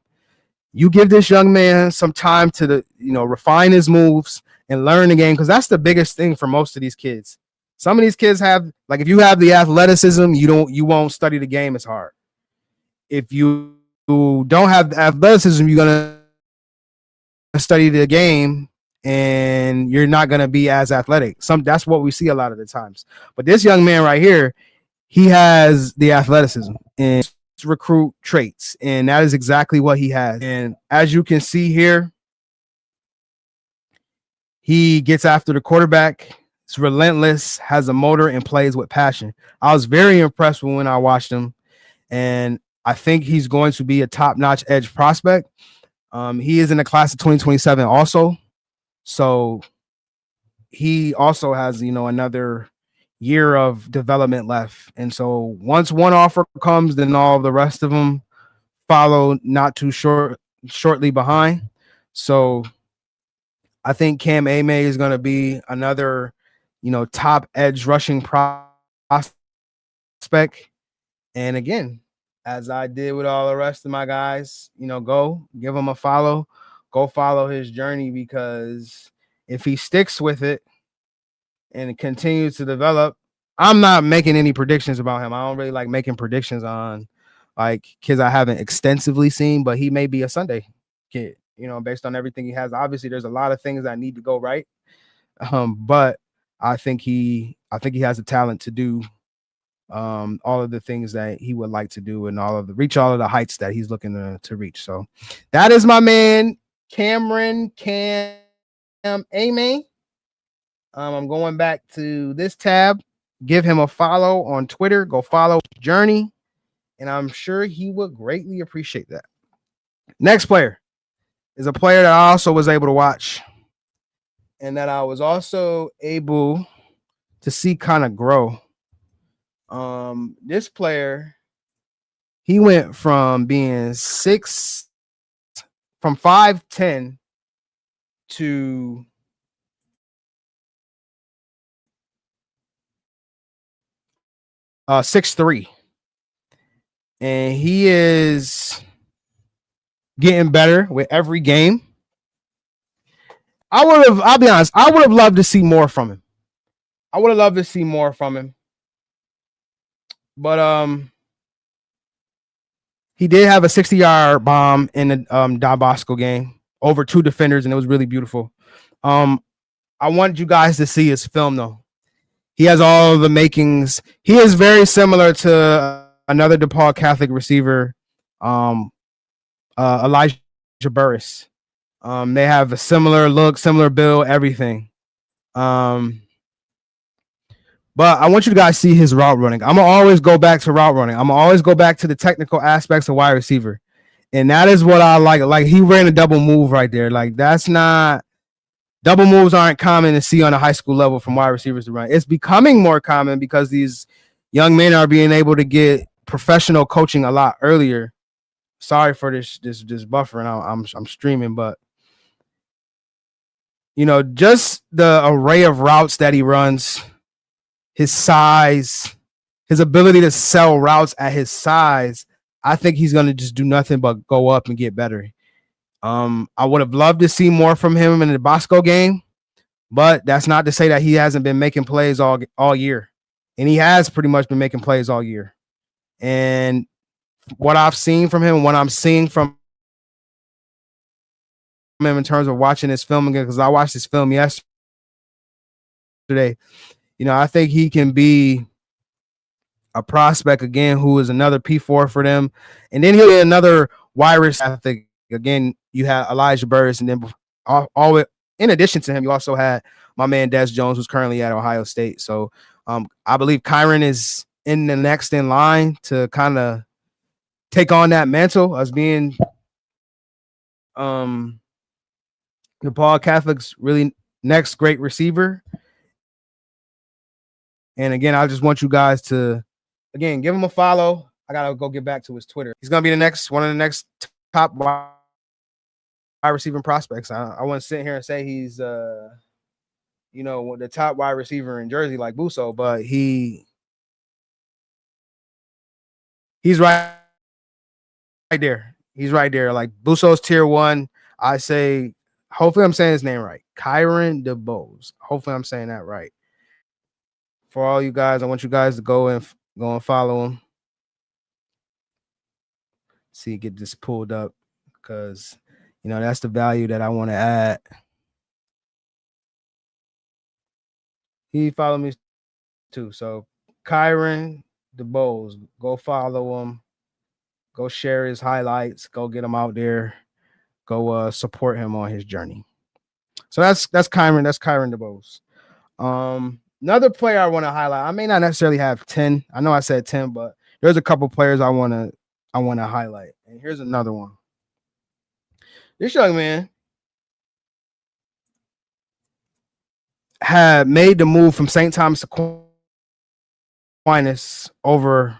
You give this young man some time to refine his moves and learn the game, because that's the biggest thing for most of these kids. Some of these kids have, like, if you have the athleticism, you won't study the game as hard. If you don't have the athleticism, you're gonna study the game and you're not going to be as athletic. That's what we see a lot of the times. But this young man right here, he has the athleticism and recruit traits, and that is exactly what he has. And as you can see here, he gets after the quarterback. It's relentless, has a motor, and plays with passion. I was very impressed when I watched him, and I think he's going to be a top-notch edge prospect. He is in the class of 2027 also. So he also has, another year of development left. And so once one offer comes, then all the rest of them follow not too shortly behind. So I think Cam Ame is going to be another, top edge rushing prospect. And again, as I did with all the rest of my guys, go give him a follow, go follow his journey, because if he sticks with it and continues to develop, I'm not making any predictions about him. I don't really like making predictions on like kids I haven't extensively seen, but he may be a Sunday kid, based on everything he has. Obviously, there's a lot of things that need to go right. But I think he has the talent to do all of the things that he would like to do and reach all of the heights that he's looking to reach. So that is my man, Cam Ame. I'm going back to this tab. Give him a follow on Twitter. Go follow Journey, and I'm sure he would greatly appreciate that. Next player is a player that I also was able to watch, and that I was also able to see kind of grow. This player, he went from being 5'10" to 6'3", and he is getting better with every game. I'll be honest, I would have loved to see more from him. But he did have a 60-yard bomb in the Don Bosco game over 2 defenders, and it was really beautiful. I want you guys to see his film though. He has all the makings. He is very similar to another DePaul Catholic receiver, Elijah Burris. They have a similar look, similar build, everything. But I want you guys to see his route running. I'm going to always go back to route running. I'm going to always go back to the technical aspects of wide receiver. And that is what I like. Like, he ran a double move right there. Like, double moves aren't common to see on a high school level from wide receivers to run. It's becoming more common because these young men are being able to get professional coaching a lot earlier. Sorry for this buffering. I'm streaming, but just the array of routes that he runs, his size, his ability to sell routes at his size, I think he's going to just do nothing but go up and get better. I would have loved to see more from him in the Bosco game, but that's not to say that he hasn't been making plays all year. And he has pretty much been making plays all year. And what I've seen from him, what I'm seeing from him in terms of watching his film again, because I watched his film yesterday, I think he can be a prospect again who is another P4 for them. And then he'll be another wide receiver. I think, again, you have Elijah Burris, and then in addition to him, you also had my man Des Jones, who's currently at Ohio State. So I believe Kyron is in the next in line to kind of take on that mantle as being DePaul Catholic's really next great receiver. And again, I just want you guys to, again, give him a follow. I got to go get back to his Twitter. He's going to be one of the next top wide receiving prospects. I want to sit here and say he's, the top wide receiver in Jersey like Busso, but he's right there. He's right there. Like, Busso's tier 1. I say, hopefully I'm saying his name right. Kyron DeBose. Hopefully I'm saying that right. For all you guys, I want you guys to go and follow him. See, get this pulled up, because that's the value that I want to add. He followed me too. So Kyron DeBose, go follow him. Go share his highlights. Go get him out there. Go support him on his journey. So that's Kyron. That's Kyron DeBose. Another player I want to highlight. I may not necessarily have 10. I know I said 10, but there's a couple players I want to highlight. And here's another one. This young man had made the move from St. Thomas Aquinas over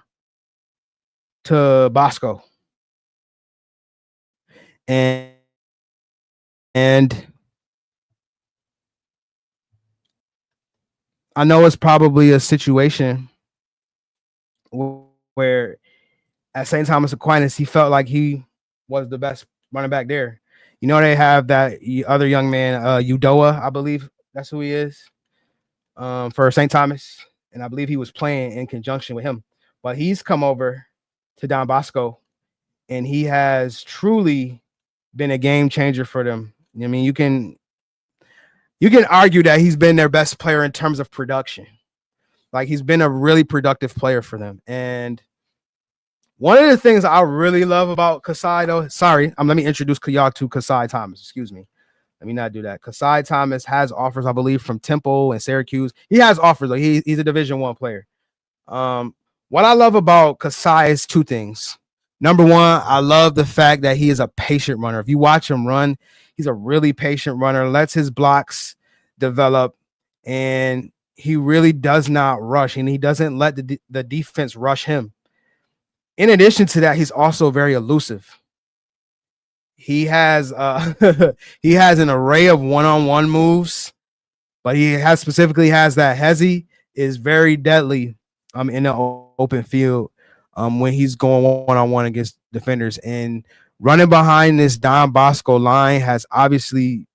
to Bosco. And I know it's probably a situation where at St. Thomas Aquinas, he felt like he was the best running back there. You know, they have that other young man, Udoa, I believe that's who he is, for St. Thomas. And I believe he was playing in conjunction with him. But he's come over to Don Bosco, and he has truly been a game changer for them. I mean, you can argue that he's been their best player in terms of production. Like, he's been a really productive player for them. And one of the things I really love about Kasai, though, let me introduce y'all to Kasai Thomas. Excuse me. Let me not do that. Kasai Thomas has offers, I believe, from Temple and Syracuse. He has offers. Like, he's a Division I player. What I love about Kasai is two things. Number one, I love the fact that he is a patient runner. If you watch him run, he's a really patient runner, lets his blocks develop, and he really does not rush, and he doesn't let the defense rush him. In addition to that, he's also very elusive. He has he has an array of one-on-one moves, but he specifically has that hezzy is very deadly in the open field when he's going one-on-one against defenders. And running behind this Don Bosco line has obviously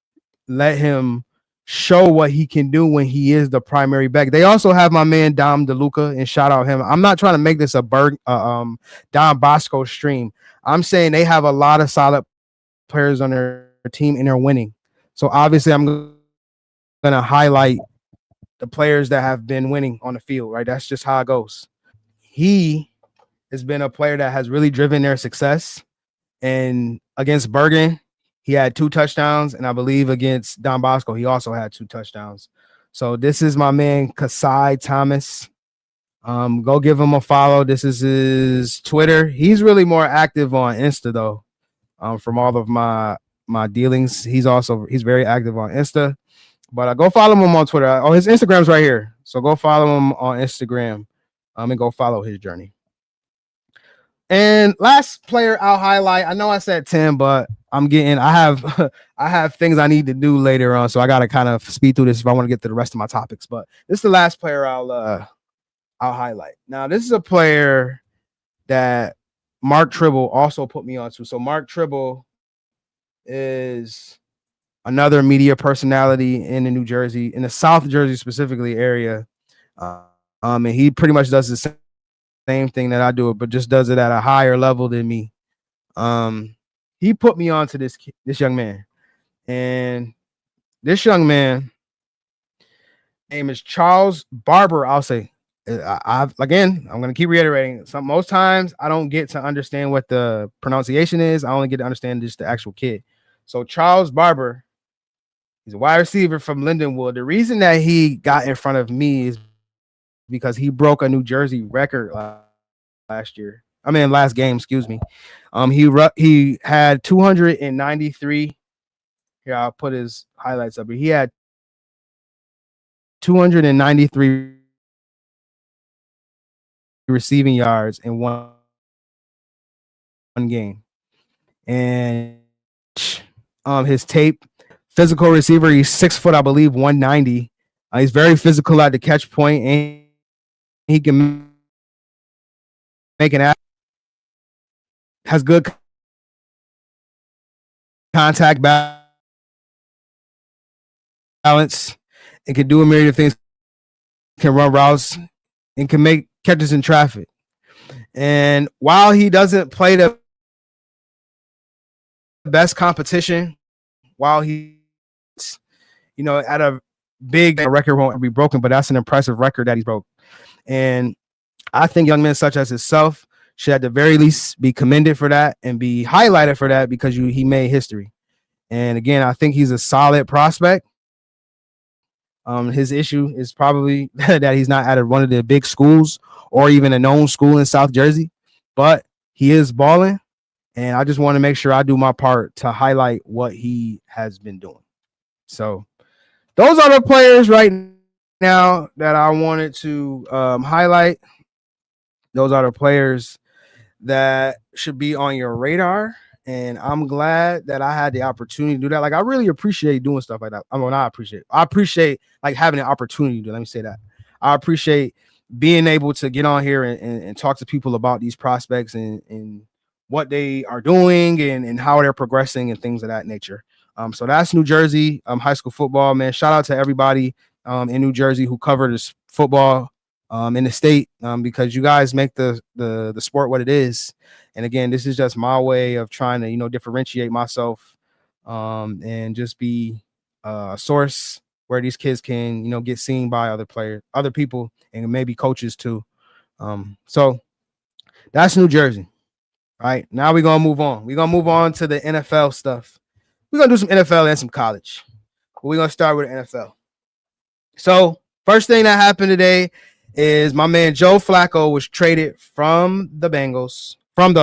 let him show what he can do when he is the primary back. They also have my man Dom DeLuca, and shout out him. I'm not trying to make this a Don Bosco stream. I'm saying they have a lot of solid players on their team and they're winning. So obviously I'm going to highlight the players that have been winning on the field, right? That's just how it goes. He has been a player that has really driven their success. And against Bergen, he had 2 touchdowns, and I believe against Don Bosco, he also had 2 touchdowns. So this is my man Kasai Thomas. Go give him a follow. This is his Twitter. He's really more active on Insta though. From all of my dealings, he's very active on Insta. But go follow him on Twitter. Oh, his Instagram's right here. So go follow him on Instagram. And go follow his journey. And last player I'll highlight. I know I said 10, but I have things I need to do later on, so I gotta kind of speed through this if I want to get to the rest of my topics. But this is the last player I'll highlight. Now, this is a player that Mark Tribble also put me onto. So Mark Tribble is another media personality in the South Jersey specifically area. And he pretty much does the same thing that I do, but just does it at a higher level than me. He put me onto this young man, and this young man name is Charles Barber. I'll say, I'm going to keep reiterating. Most times I don't get to understand what the pronunciation is. I only get to understand just the actual kid. So Charles Barber, he's a wide receiver from Lindenwood. The reason that he got in front of me is because he broke a New Jersey record last game, excuse me. He had 293. Here, I'll put his highlights up here. He had 293 receiving yards in one game. And his tape, physical receiver, he's 6 foot, I believe, 190. He's very physical at the catch point, and he can make an has good contact balance and can do a myriad of things, can run routes and can make catches in traffic. And while he doesn't play the best competition, while he's, at a big record won't be broken, but that's an impressive record that he's broke. And I think young men such as himself should at the very least be commended for that and be highlighted for that because he made history. And again, I think he's a solid prospect. His issue is probably that he's not at one of the big schools or even a known school in South Jersey, but he is balling. And I just want to make sure I do my part to highlight what he has been doing. So those are the players right now that I wanted to highlight. Those are the players that should be on your radar. And I'm glad that I had the opportunity to do that. Like, I really appreciate doing stuff like that. I mean, I appreciate like having an opportunity to do. Let me say that. I appreciate being able to get on here and talk to people about these prospects and what they are doing and how they're progressing and things of that nature. So that's New Jersey high school football, man. Shout out to everybody in New Jersey who covered this football in the state because you guys make the sport what it is. And again, this is just my way of trying to, differentiate myself and just be a source where these kids can, get seen by other people, and maybe coaches too. So that's New Jersey. All right, now we're going to move on. We're going to move on to the NFL stuff. We're going to do some NFL and some college. But we're going to start with the NFL. So first thing that happened today is my man Joe Flacco was traded from the Browns to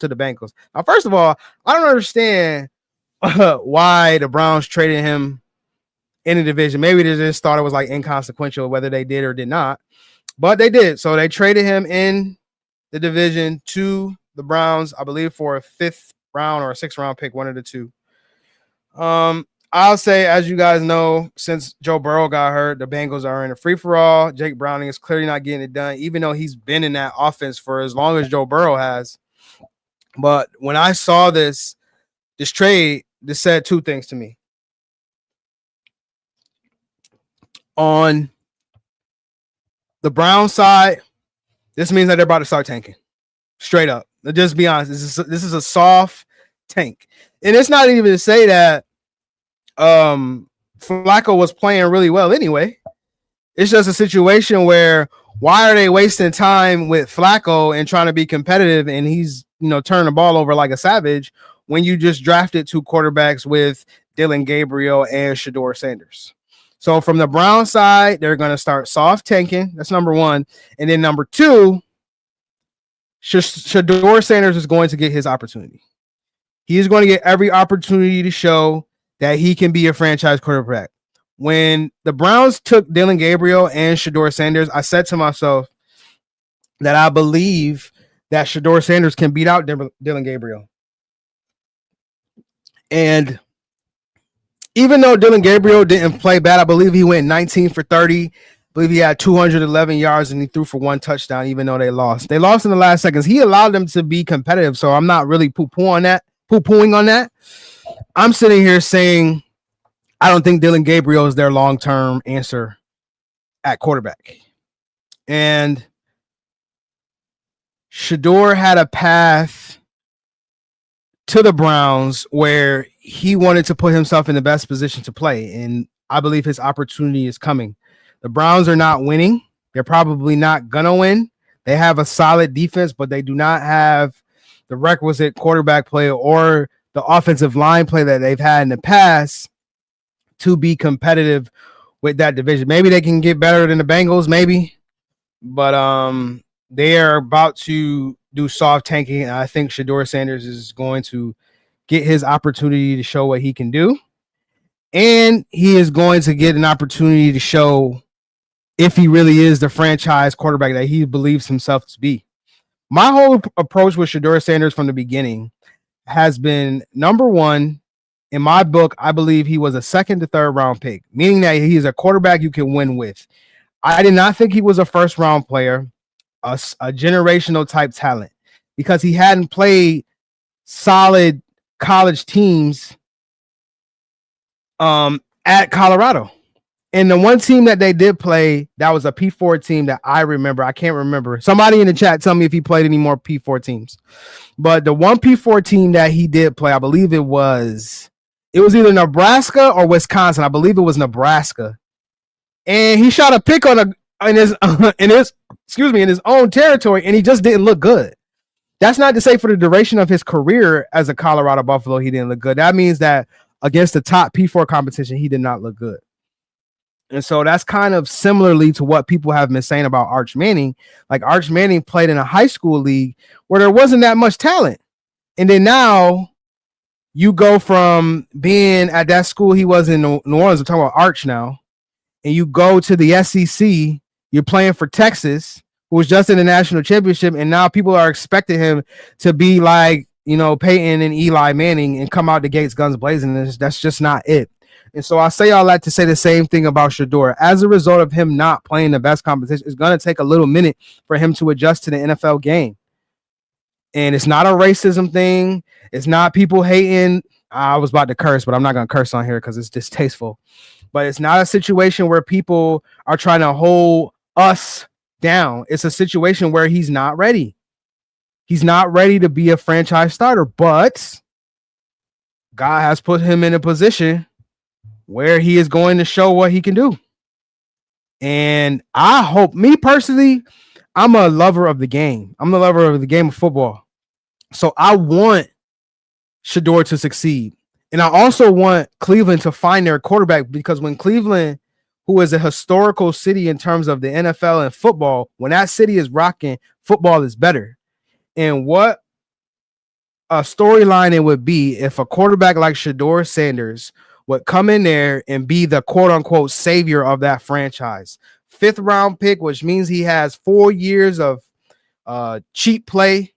the Bengals. Now, first of all, I don't understand why the Browns traded him in the division. Maybe they just thought it was like inconsequential whether they did or did not, but they did. So they traded him in the division to the Browns, I believe, for a 5th round or a 6th round pick, one of the two. I'll say, as you guys know, since Joe Burrow got hurt, the Bengals are in a free-for-all. Jake Browning is clearly not getting it done, even though he's been in that offense for as long as Joe Burrow has. But when I saw this trade, this said two things to me. On the Browns side, this means that they're about to start tanking. Straight up. Just be honest. This is a soft tank. And it's not even to say that Flacco was playing really well anyway. It's just a situation where why are they wasting time with Flacco and trying to be competitive and he's, turning the ball over like a savage when you just drafted 2 quarterbacks with Dylan Gabriel and Shedeur Sanders. So from the Brown side, they're going to start soft tanking. That's number one. And then number two, Shedeur Sanders is going to get his opportunity. He is going to get every opportunity to show that he can be a franchise quarterback. When the Browns took Dylan Gabriel and Shedeur Sanders, I said to myself that I believe that Shedeur Sanders can beat out Dylan Gabriel. And even though Dylan Gabriel didn't play bad, I believe he went 19 for 30. I believe he had 211 yards and he threw for 1 touchdown, even though they lost. They lost in the last seconds. He allowed them to be competitive, so I'm not really poo-pooing on that. I'm sitting here saying I don't think Dylan Gabriel is their long-term answer at quarterback. And Shedeur had a path to the Browns where he wanted to put himself in the best position to play, and I believe his opportunity is coming. The Browns are not winning. They're probably not going to win. They have a solid defense, but they do not have the requisite quarterback play or the offensive line play that they've had in the past to be competitive with that division. Maybe they can get better than the Bengals, maybe, but they are about to do soft tanking, and I think Shedeur Sanders is going to get his opportunity to show what he can do, and he is going to get an opportunity to show if he really is the franchise quarterback that he believes himself to be. My whole approach with Shedeur Sanders from the beginning has been, number one, in my book, I believe he was a 2nd to 3rd round pick, meaning that he is a quarterback you can win with. I did not think he was a 1st round player, a generational type talent, because he hadn't played solid college teams at Colorado. And the one team that they did play, that was a P4 team that I remember. I can't remember. Somebody in the chat tell me if he played any more P4 teams. But the one P4 team that he did play, I believe it was It was either Nebraska or Wisconsin. I believe it was Nebraska. And he shot a pick on in his in his own territory, and he just didn't look good. That's not to say for the duration of his career as a Colorado Buffalo, he didn't look good. That means that against the top P4 competition, he did not look good. And so that's kind of similarly to what people have been saying about Arch Manning. Like Arch Manning played in a high school league where there wasn't that much talent. And then now you go from being at that school he was in New Orleans, I'm talking about Arch now, and you go to the SEC, you're playing for Texas, who was just in the national championship, and now people are expecting him to be like, Peyton and Eli Manning and come out the gates guns blazing. That's just not it. And so I say all that to say the same thing about Shedeur. As a result of him not playing the best competition, it's going to take a little minute for him to adjust to the NFL game. And it's not a racism thing. It's not people hating. I was about to curse, but I'm not going to curse on here because it's distasteful. But it's not a situation where people are trying to hold us down. It's a situation where he's not ready. He's not ready to be a franchise starter, but God has put him in a position where he is going to show what he can do. And I hope, me personally, I'm a lover of the game. I'm the lover of the game of football. So I want Shedeur to succeed. And I also want Cleveland to find their quarterback, because when Cleveland, who is a historical city in terms of the NFL and football, when that city is rocking, football is better. And what a storyline it would be if a quarterback like Shedeur Sanders would come in there and be the quote unquote savior of that franchise. 5th round pick, which means he has 4 years of cheap play.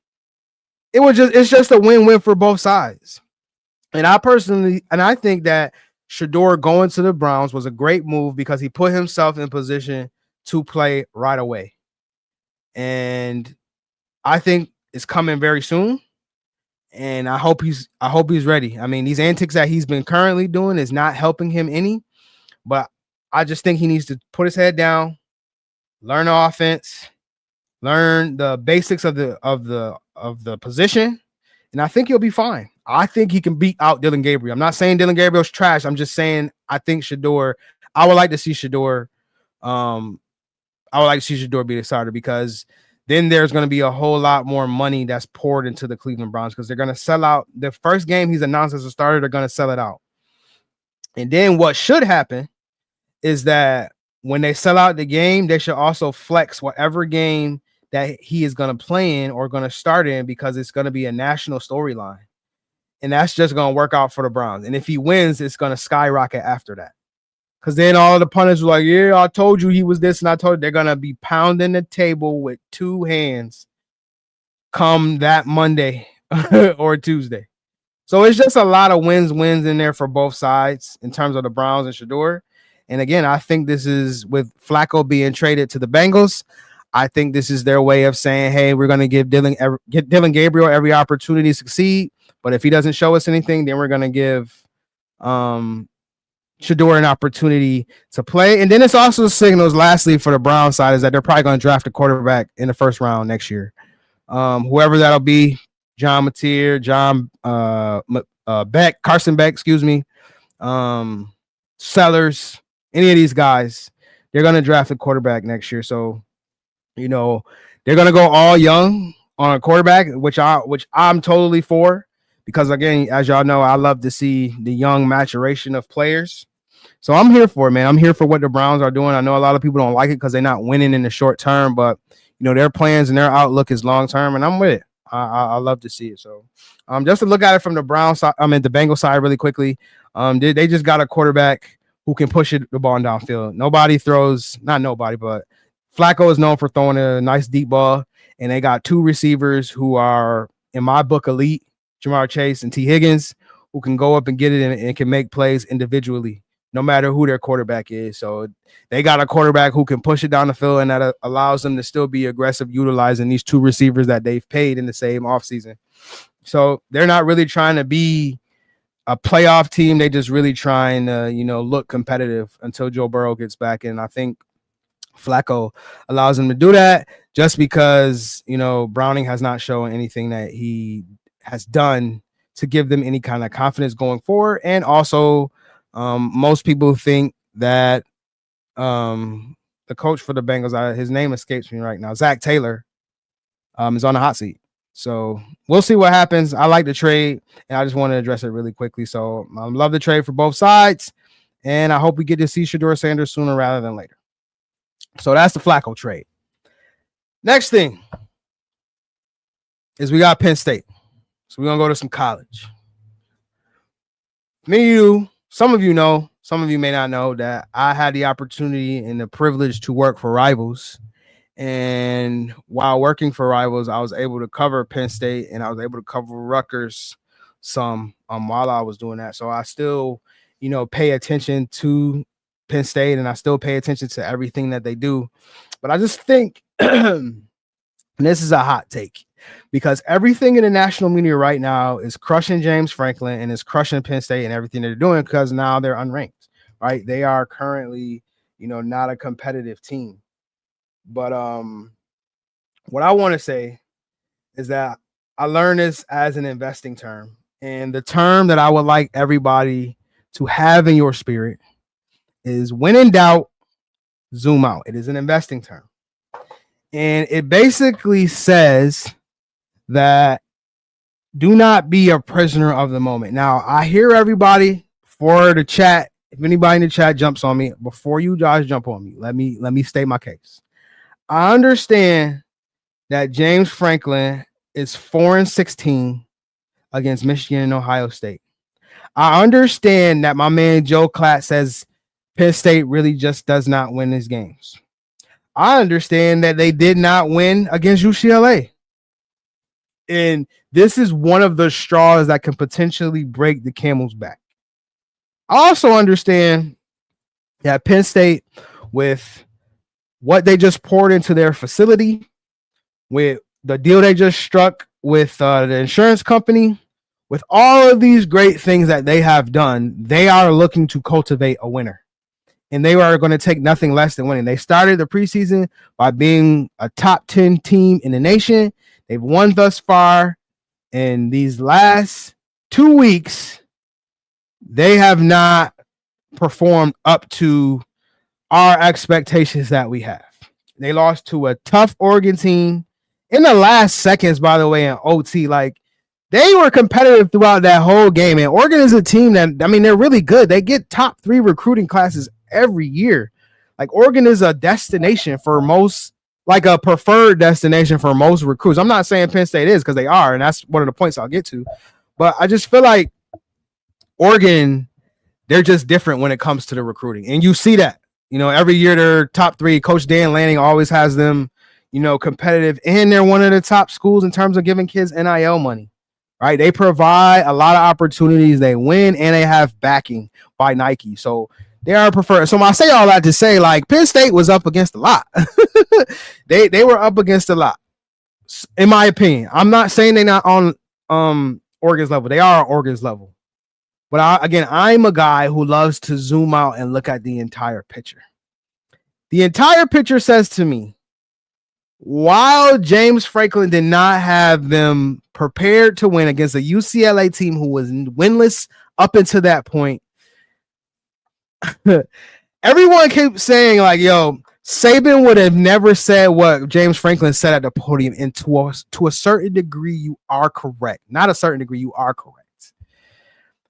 It's just a win-win for both sides. And I think that Shedeur going to the Browns was a great move because he put himself in position to play right away. And I think it's coming very soon. And I hope he's ready. I mean, these antics that he's been currently doing is not helping him any, but I just think he needs to put his head down, learn the offense, learn the basics of the position, and I think he'll be fine. I think he can beat out Dillon Gabriel. I'm not saying Dillon Gabriel's trash. I'm just saying I think Shedeur. I would like to see Shedeur. Be the starter, because then there's going to be a whole lot more money that's poured into the Cleveland Browns, because they're going to sell out. The first game he's announced as a starter, they're going to sell it out. And then what should happen is that when they sell out the game, they should also flex whatever game that he is going to play in or going to start in, because it's going to be a national storyline. And that's just going to work out for the Browns. And if he wins, it's going to skyrocket after that. Because then all of the pundits were like, yeah, I told you he was this, and I told you. They're going to be pounding the table with 2 hands come that Monday or Tuesday. So it's just a lot of wins in there for both sides in terms of the Browns and Shedeur. And again, I think this is, with Flacco being traded to the Bengals, I think this is their way of saying, hey, we're going to give Dillon Gabriel every opportunity to succeed. But if he doesn't show us anything, then we're going to give Shedeur an opportunity to play. And then it's also signals, lastly, for the Brown side, is that they're probably going to draft a quarterback in the 1st round next year. Whoever that'll be, John Mateer, Carson Beck, Sellers, any of these guys, they're going to draft a quarterback next year. So, they're going to go all young on a quarterback, which I'm totally for, because again, as y'all know, I love to see the young maturation of players. So I'm here for it, man. I'm here for what the Browns are doing. I know a lot of people don't like it because they're not winning in the short term, but their plans and their outlook is long term, and I'm with it. I love to see it. So just to look at it from the Browns side, the Bengals side really quickly, they just got a quarterback who can push the ball downfield. But Flacco is known for throwing a nice deep ball, and they got 2 receivers who are, in my book, elite, Jamar Chase and T. Higgins, who can go up and get it and can make plays individually, no matter who their quarterback is. So they got a quarterback who can push it down the field, and that allows them to still be aggressive, utilizing these 2 receivers that they've paid in the same offseason. So they're not really trying to be a playoff team. They just really trying to, look competitive until Joe Burrow gets back. And I think Flacco allows them to do that, just because, Browning has not shown anything that he has done to give them any kind of confidence going forward. And also, most people think that the coach for the Bengals, his name escapes me right now, Zach Taylor, is on the hot seat. So we'll see what happens. I like the trade, and I just want to address it really quickly. So I love the trade for both sides, and I hope we get to see Shedeur Sanders sooner rather than later. So that's the Flacco trade. Next thing is we got Penn State. So we're going to go to some college. Some of you know, some of you may not know that I had the opportunity and the privilege to work for Rivals. And while working for Rivals, I was able to cover Penn State and I was able to cover Rutgers some while I was doing that. So I still, pay attention to Penn State and I still pay attention to everything that they do. But I just think, and this is a hot take, because everything in the national media right now is crushing James Franklin and is crushing Penn State and everything they're doing because now they're unranked, right? They are currently, not a competitive team. But what I want to say is that I learned this as an investing term. And the term that I would like everybody to have in your spirit is when in doubt, zoom out. It is an investing term. And it basically says that do not be a prisoner of the moment. Now, I hear everybody for the chat. If anybody in the chat jumps on me, before you guys jump on me, let me state my case. I understand that James Franklin is 4-16 against Michigan and Ohio State. I understand that my man Joe Klatt says Penn State really just does not win these games. I understand that they did not win against UCLA. And this is one of the straws that can potentially break the camel's back. I also understand that Penn State, with what they just poured into their facility, with the deal they just struck with the insurance company, with all of these great things that they have done, they are looking to cultivate a winner. And they are going to take nothing less than winning. They started the preseason by being a top 10 team in the nation. They've won thus far. In these last 2 weeks, they have not performed up to our expectations that we have. They lost to a tough Oregon team in the last seconds, by the way, in OT. Like, they were competitive throughout that whole game. And Oregon is a team that, they're really good. They get top 3 recruiting classes every year. Like, Oregon is a destination for most, like a preferred destination for most recruits. I'm not saying Penn State is, because they are, and that's one of the points I'll get to. But I just feel like Oregon, they're just different when it comes to the recruiting. And you see that. Every year they're top 3. Coach Dan Lanning always has them, competitive. And they're one of the top schools in terms of giving kids NIL money, right? They provide a lot of opportunities. They win, and they have backing by Nike. So they are preferred. So I say all that to say, like, Penn State was up against a lot. They were up against a lot, in my opinion. I'm not saying they're not on Oregon's level. They are on Oregon's level. But I'm a guy who loves to zoom out and look at the entire picture. The entire picture says to me, while James Franklin did not have them prepared to win against a UCLA team who was winless up until that point, everyone kept saying, like, yo, Saban would have never said what James Franklin said at the podium. And to a certain degree, you are correct. Not a certain degree, you are correct.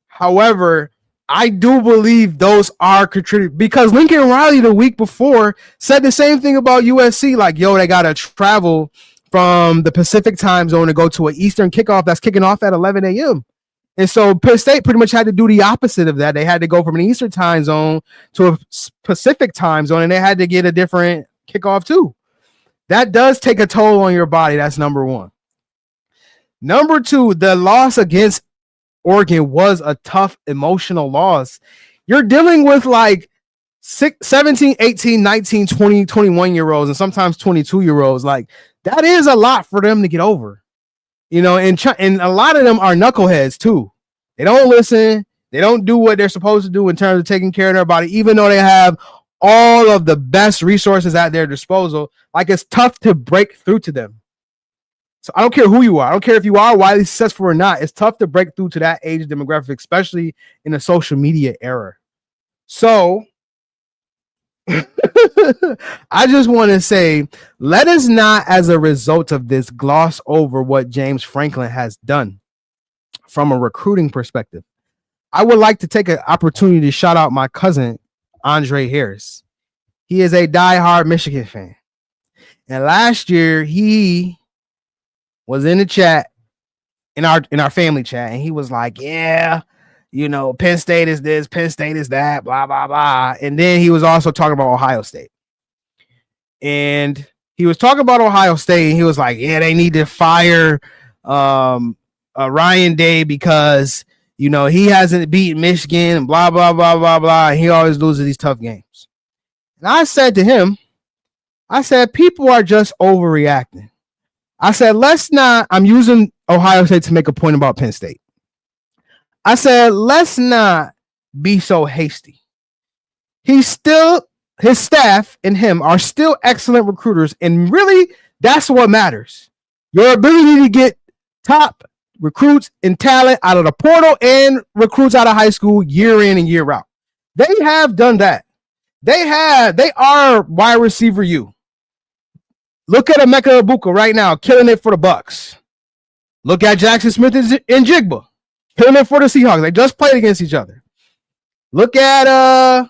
However, I do believe those are contributing, because Lincoln Riley the week before said the same thing about USC. Like, yo, they got to travel from the Pacific time zone to go to an Eastern kickoff that's kicking off at 11 a.m. And so Penn State pretty much had to do the opposite of that. They had to go from an Eastern time zone to a Pacific time zone, and they had to get a different kickoff too. That does take a toll on your body. That's number one. Number two, the loss against Oregon was a tough emotional loss. You're dealing with like 17, 18, 19, 20, 21-year-olds and sometimes 22-year-olds. Like, that is a lot for them to get over. And a lot of them are knuckleheads too. They don't listen. They don't do what they're supposed to do in terms of taking care of their body, even though they have all of the best resources at their disposal. Like, it's tough to break through to them. So I don't care who you are. I don't care if you are widely successful or not. It's tough to break through to that age demographic, especially in the social media era. So I just want to say, let us not, as a result of this, gloss over what James Franklin has done from a recruiting perspective. I would like to take an opportunity to shout out my cousin, Andre Harris. He is a diehard Michigan fan. And last year, he was in the chat, in our family chat, and he was like, yeah, Penn State is this, Penn State is that, blah, blah, blah. And then he was also talking about Ohio State. And he was talking about Ohio State, and he was like, yeah, they need to fire Ryan Day because, he hasn't beaten Michigan and blah, blah, blah, blah, blah. And he always loses these tough games. And I said to him, people are just overreacting. I said, I'm using Ohio State to make a point about Penn State. I said, let's not be so hasty. His staff and him are still excellent recruiters. And really, that's what matters. Your ability to get top recruits and talent out of the portal and recruits out of high school year in and year out. They have done that. They are wide receiver you. Look at Emeka Egbuka right now, killing it for the Bucks. Look at Jackson Smith and Jigba, killing it for the Seahawks. They just played against each other. Look at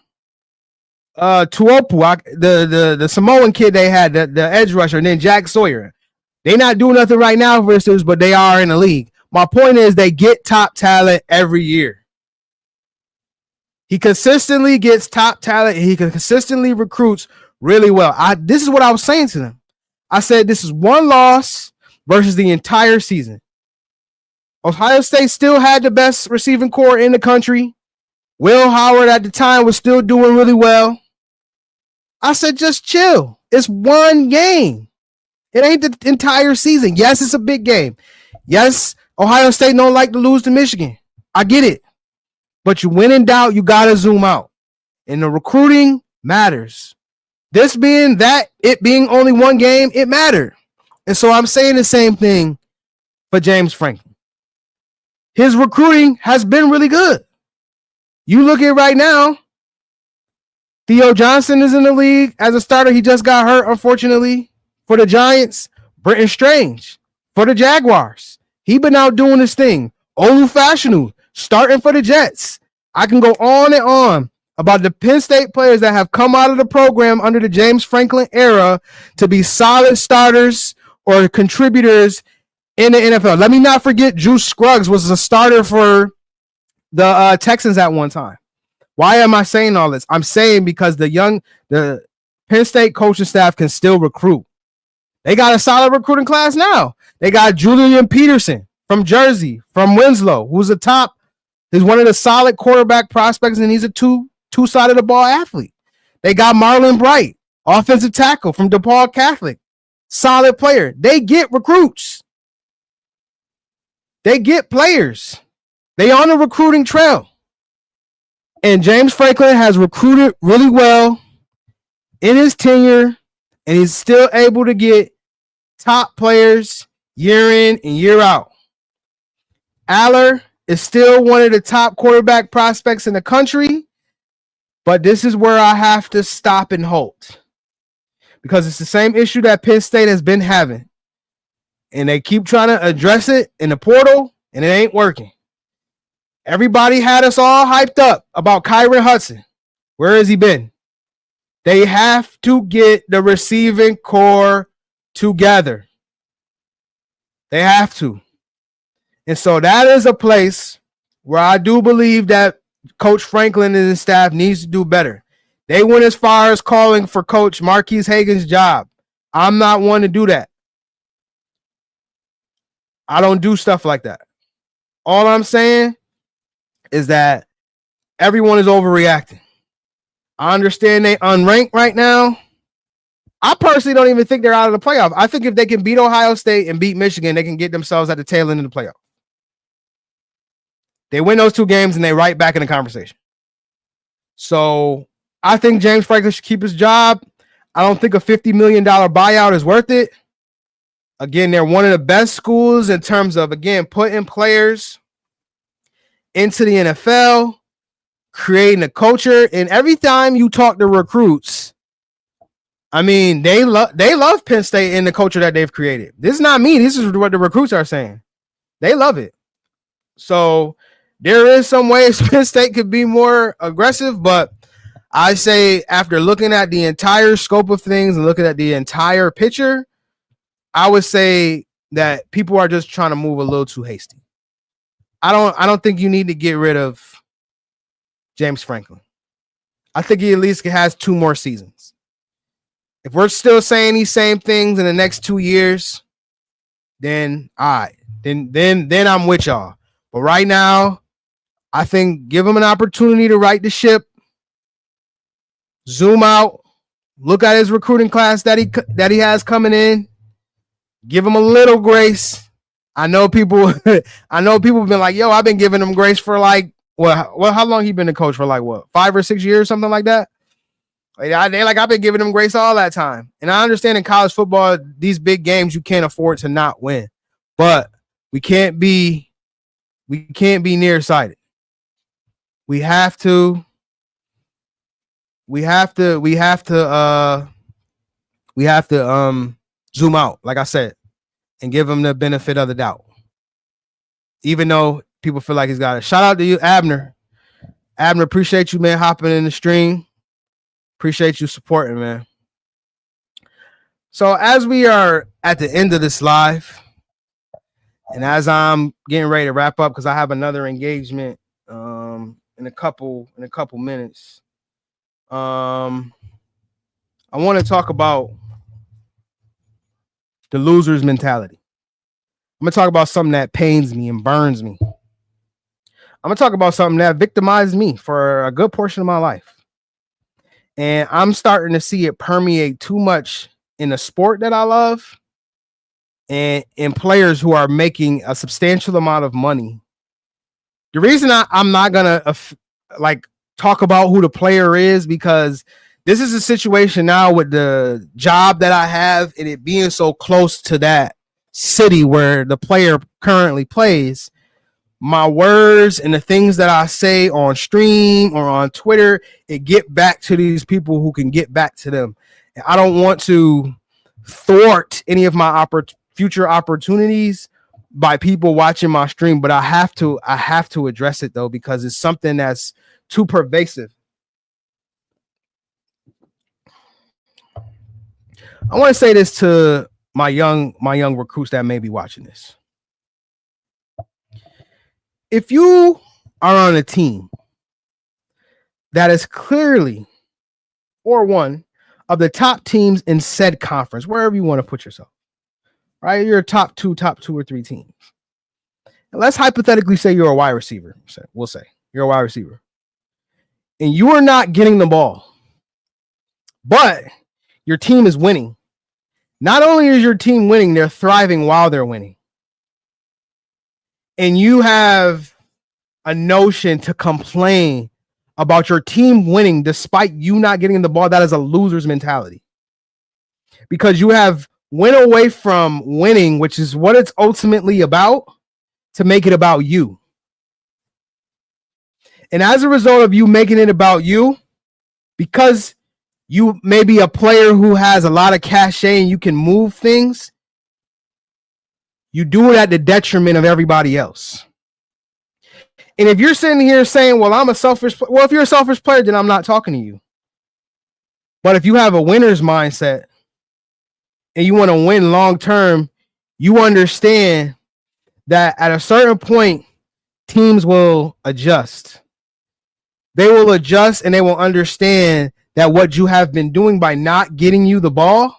Tuopu, the Samoan kid they had, the edge rusher, and then Jack Sawyer. They not doing nothing right now for instance, but they are in the league. My point is they get top talent every year. He consistently gets top talent. He consistently recruits really well. This is what I was saying to them. I said this is one loss versus the entire season. Ohio State still had the best receiving core in the country. Will Howard at the time was still doing really well. I said, just chill. It's one game. It ain't the entire season. Yes, it's a big game. Yes, Ohio State don't like to lose to Michigan. I get it. But you win in doubt, you got to zoom out. And the recruiting matters. It being only one game, it mattered. And so I'm saying the same thing for James Franklin. His recruiting has been really good. You look at right now, Theo Johnson is in the league as a starter. He just got hurt, unfortunately, for the Giants. Brenton Strange for the Jaguars. He been out doing his thing. Olu Fashanu starting for the Jets. I can go on and on about the Penn State players that have come out of the program under the James Franklin era to be solid starters or contributors in the NFL. Let me not forget Juice Scruggs was a starter for the Texans at one time. Why am I saying all this? I'm saying because the Penn State coaching staff can still recruit. They got a solid recruiting class now. They got Julian Peterson from Jersey, from Winslow, who's he's one of the solid quarterback prospects, and he's a two-sided the ball athlete. They got Marlon Bright, offensive tackle from DePaul Catholic, solid player. They get recruits. They get players. They on the recruiting trail. And James Franklin has recruited really well in his tenure, and he's still able to get top players year in and year out. Aller is still one of the top quarterback prospects in the country, but this is where I have to stop and halt because it's the same issue that Penn State has been having, and they keep trying to address it in the portal, and it ain't working. Everybody had us all hyped up about Kyron Hudson. Where has he been? They have to get the receiving core together. They have to. And so that is a place where I do believe that Coach Franklin and his staff needs to do better. They went as far as calling for Coach Marquise Hagan's job. I'm not one to do that. I don't do stuff like that. All I'm saying is that everyone is overreacting. I understand they unranked right now. I personally don't even think they're out of the playoff. I think if they can beat Ohio State and beat Michigan, they can get themselves at the tail end of the playoff. They win those two games and they right back in the conversation. So I think James Franklin should keep his job. I don't think a $50 million buyout is worth it. Again, they're one of the best schools in terms of, again, putting players into the NFL, creating a culture. And every time you talk to recruits, I mean, they love Penn State and the culture that they've created. This is not me. This is what the recruits are saying. They love it. So there is some ways Penn State could be more aggressive, but I say after looking at the entire scope of things and looking at the entire picture, I would say that people are just trying to move a little too hasty. I don't think you need to get rid of James Franklin. I think he at least has 2 more seasons. If we're still saying these same things in the next 2 years, then all right. Then I'm with y'all. But right now, I think give him an opportunity to right the ship. Zoom out. Look at his recruiting class that he has coming in. Give him a little grace. I know people have been like, yo, I've been giving him grace for like, well, how long he been the coach for, like, what, 5 or 6 years, something like that? I've been giving him grace all that time. And I understand in college football, these big games, you can't afford to not win. But we can't be nearsighted. We have to zoom out, like I said, and give him the benefit of the doubt. Even though people feel like he's got it. Shout out to you, Abner. Abner, appreciate you, man, hopping in the stream. Appreciate you supporting, man. So as we are at the end of this live, and as I'm getting ready to wrap up, because I have another engagement in a couple minutes, I want to talk about the loser's mentality. I'm going to talk about something that pains me and burns me. I'm going to talk about something that victimized me for a good portion of my life. And I'm starting to see it permeate too much in the sport that I love and in players who are making a substantial amount of money. The reason I'm not going to talk about who the player is, because this is a situation now with the job that I have and it being so close to that city where the player currently plays. My words and the things that I say on stream or on Twitter, it get back to these people who can get back to them. And I don't want to thwart any of my future opportunities by people watching my stream, but I have to address it though, because it's something that's too pervasive. I want to say this to my young recruits that may be watching this. If you are on a team that is clearly or one of the top teams in said conference, wherever you want to put yourself, right? You're a top 2 or 3 teams. And let's hypothetically say you're a wide receiver. We'll say you're a wide receiver. And you are not getting the ball, but your team is winning. Not only is your team winning, they're thriving while they're winning. And you have a notion to complain about your team winning despite you not getting the ball. That is a loser's mentality. Because you have went away from winning, which is what it's ultimately about, to make it about you. And as a result of you making it about you, because you may be a player who has a lot of cachet and you can move things, you do it at the detriment of everybody else. And if you're sitting here saying, well, I'm a selfish player, well, if you're a selfish player, then I'm not talking to you. But if you have a winner's mindset and you want to win long term, you understand that at a certain point, teams will adjust. They will adjust and they will understand that what you have been doing by not getting you the ball,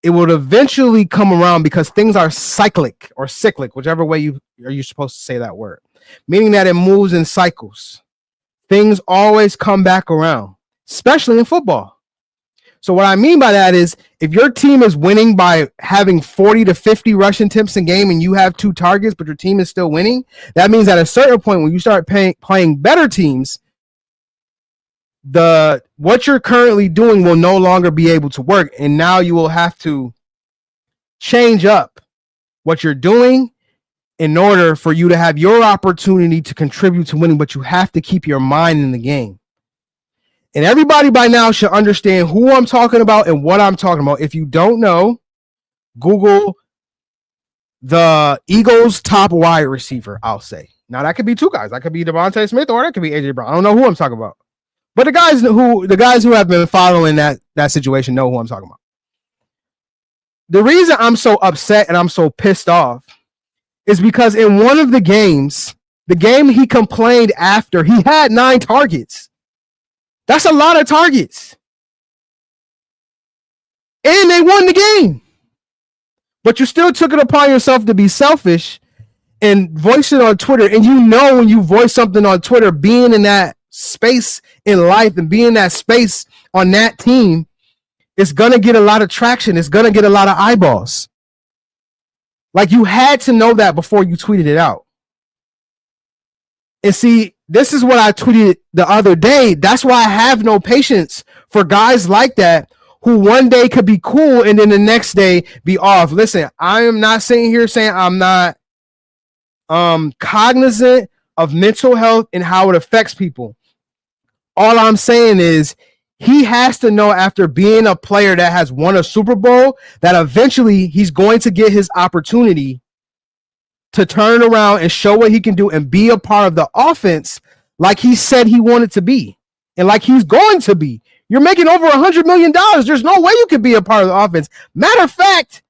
it will eventually come around, because things are cyclic or cyclic, whichever way you're supposed to say that word, meaning that it moves in cycles. Things always come back around, especially in football. So what I mean by that is, if your team is winning by having 40 to 50 rushing attempts a game and you have 2 targets, but your team is still winning, that means at a certain point when you start playing better teams, what you're currently doing will no longer be able to work. And now you will have to change up what you're doing in order for you to have your opportunity to contribute to winning, but you have to keep your mind in the game. And everybody by now should understand who I'm talking about and what I'm talking about. If you don't know, Google the Eagles' top wide receiver, I'll say. Now, that could be two guys. That could be Devontae Smith or that could be A.J. Brown. I don't know who I'm talking about. But the guys who have been following that situation know who I'm talking about. The reason I'm so upset and I'm so pissed off is because in one of the games, the game he complained after, he had 9 targets. That's a lot of targets. And they won the game. But you still took it upon yourself to be selfish and voice it on Twitter. And you know when you voice something on Twitter, being in that space in life and being in that space on that team, it's going to get a lot of traction. It's going to get a lot of eyeballs. Like, you had to know that before you tweeted it out. And see, this is what I tweeted the other day. That's why I have no patience for guys like that who one day could be cool and then the next day be off. Listen, I am not sitting here saying I'm not cognizant of mental health and how it affects people. All I'm saying is he has to know, after being a player that has won a Super Bowl, that eventually he's going to get his opportunity to turn around and show what he can do and be a part of the offense like he said he wanted to be and like he's going to be. You're making over $100 million. There's no way you could be a part of the offense. Matter of fact,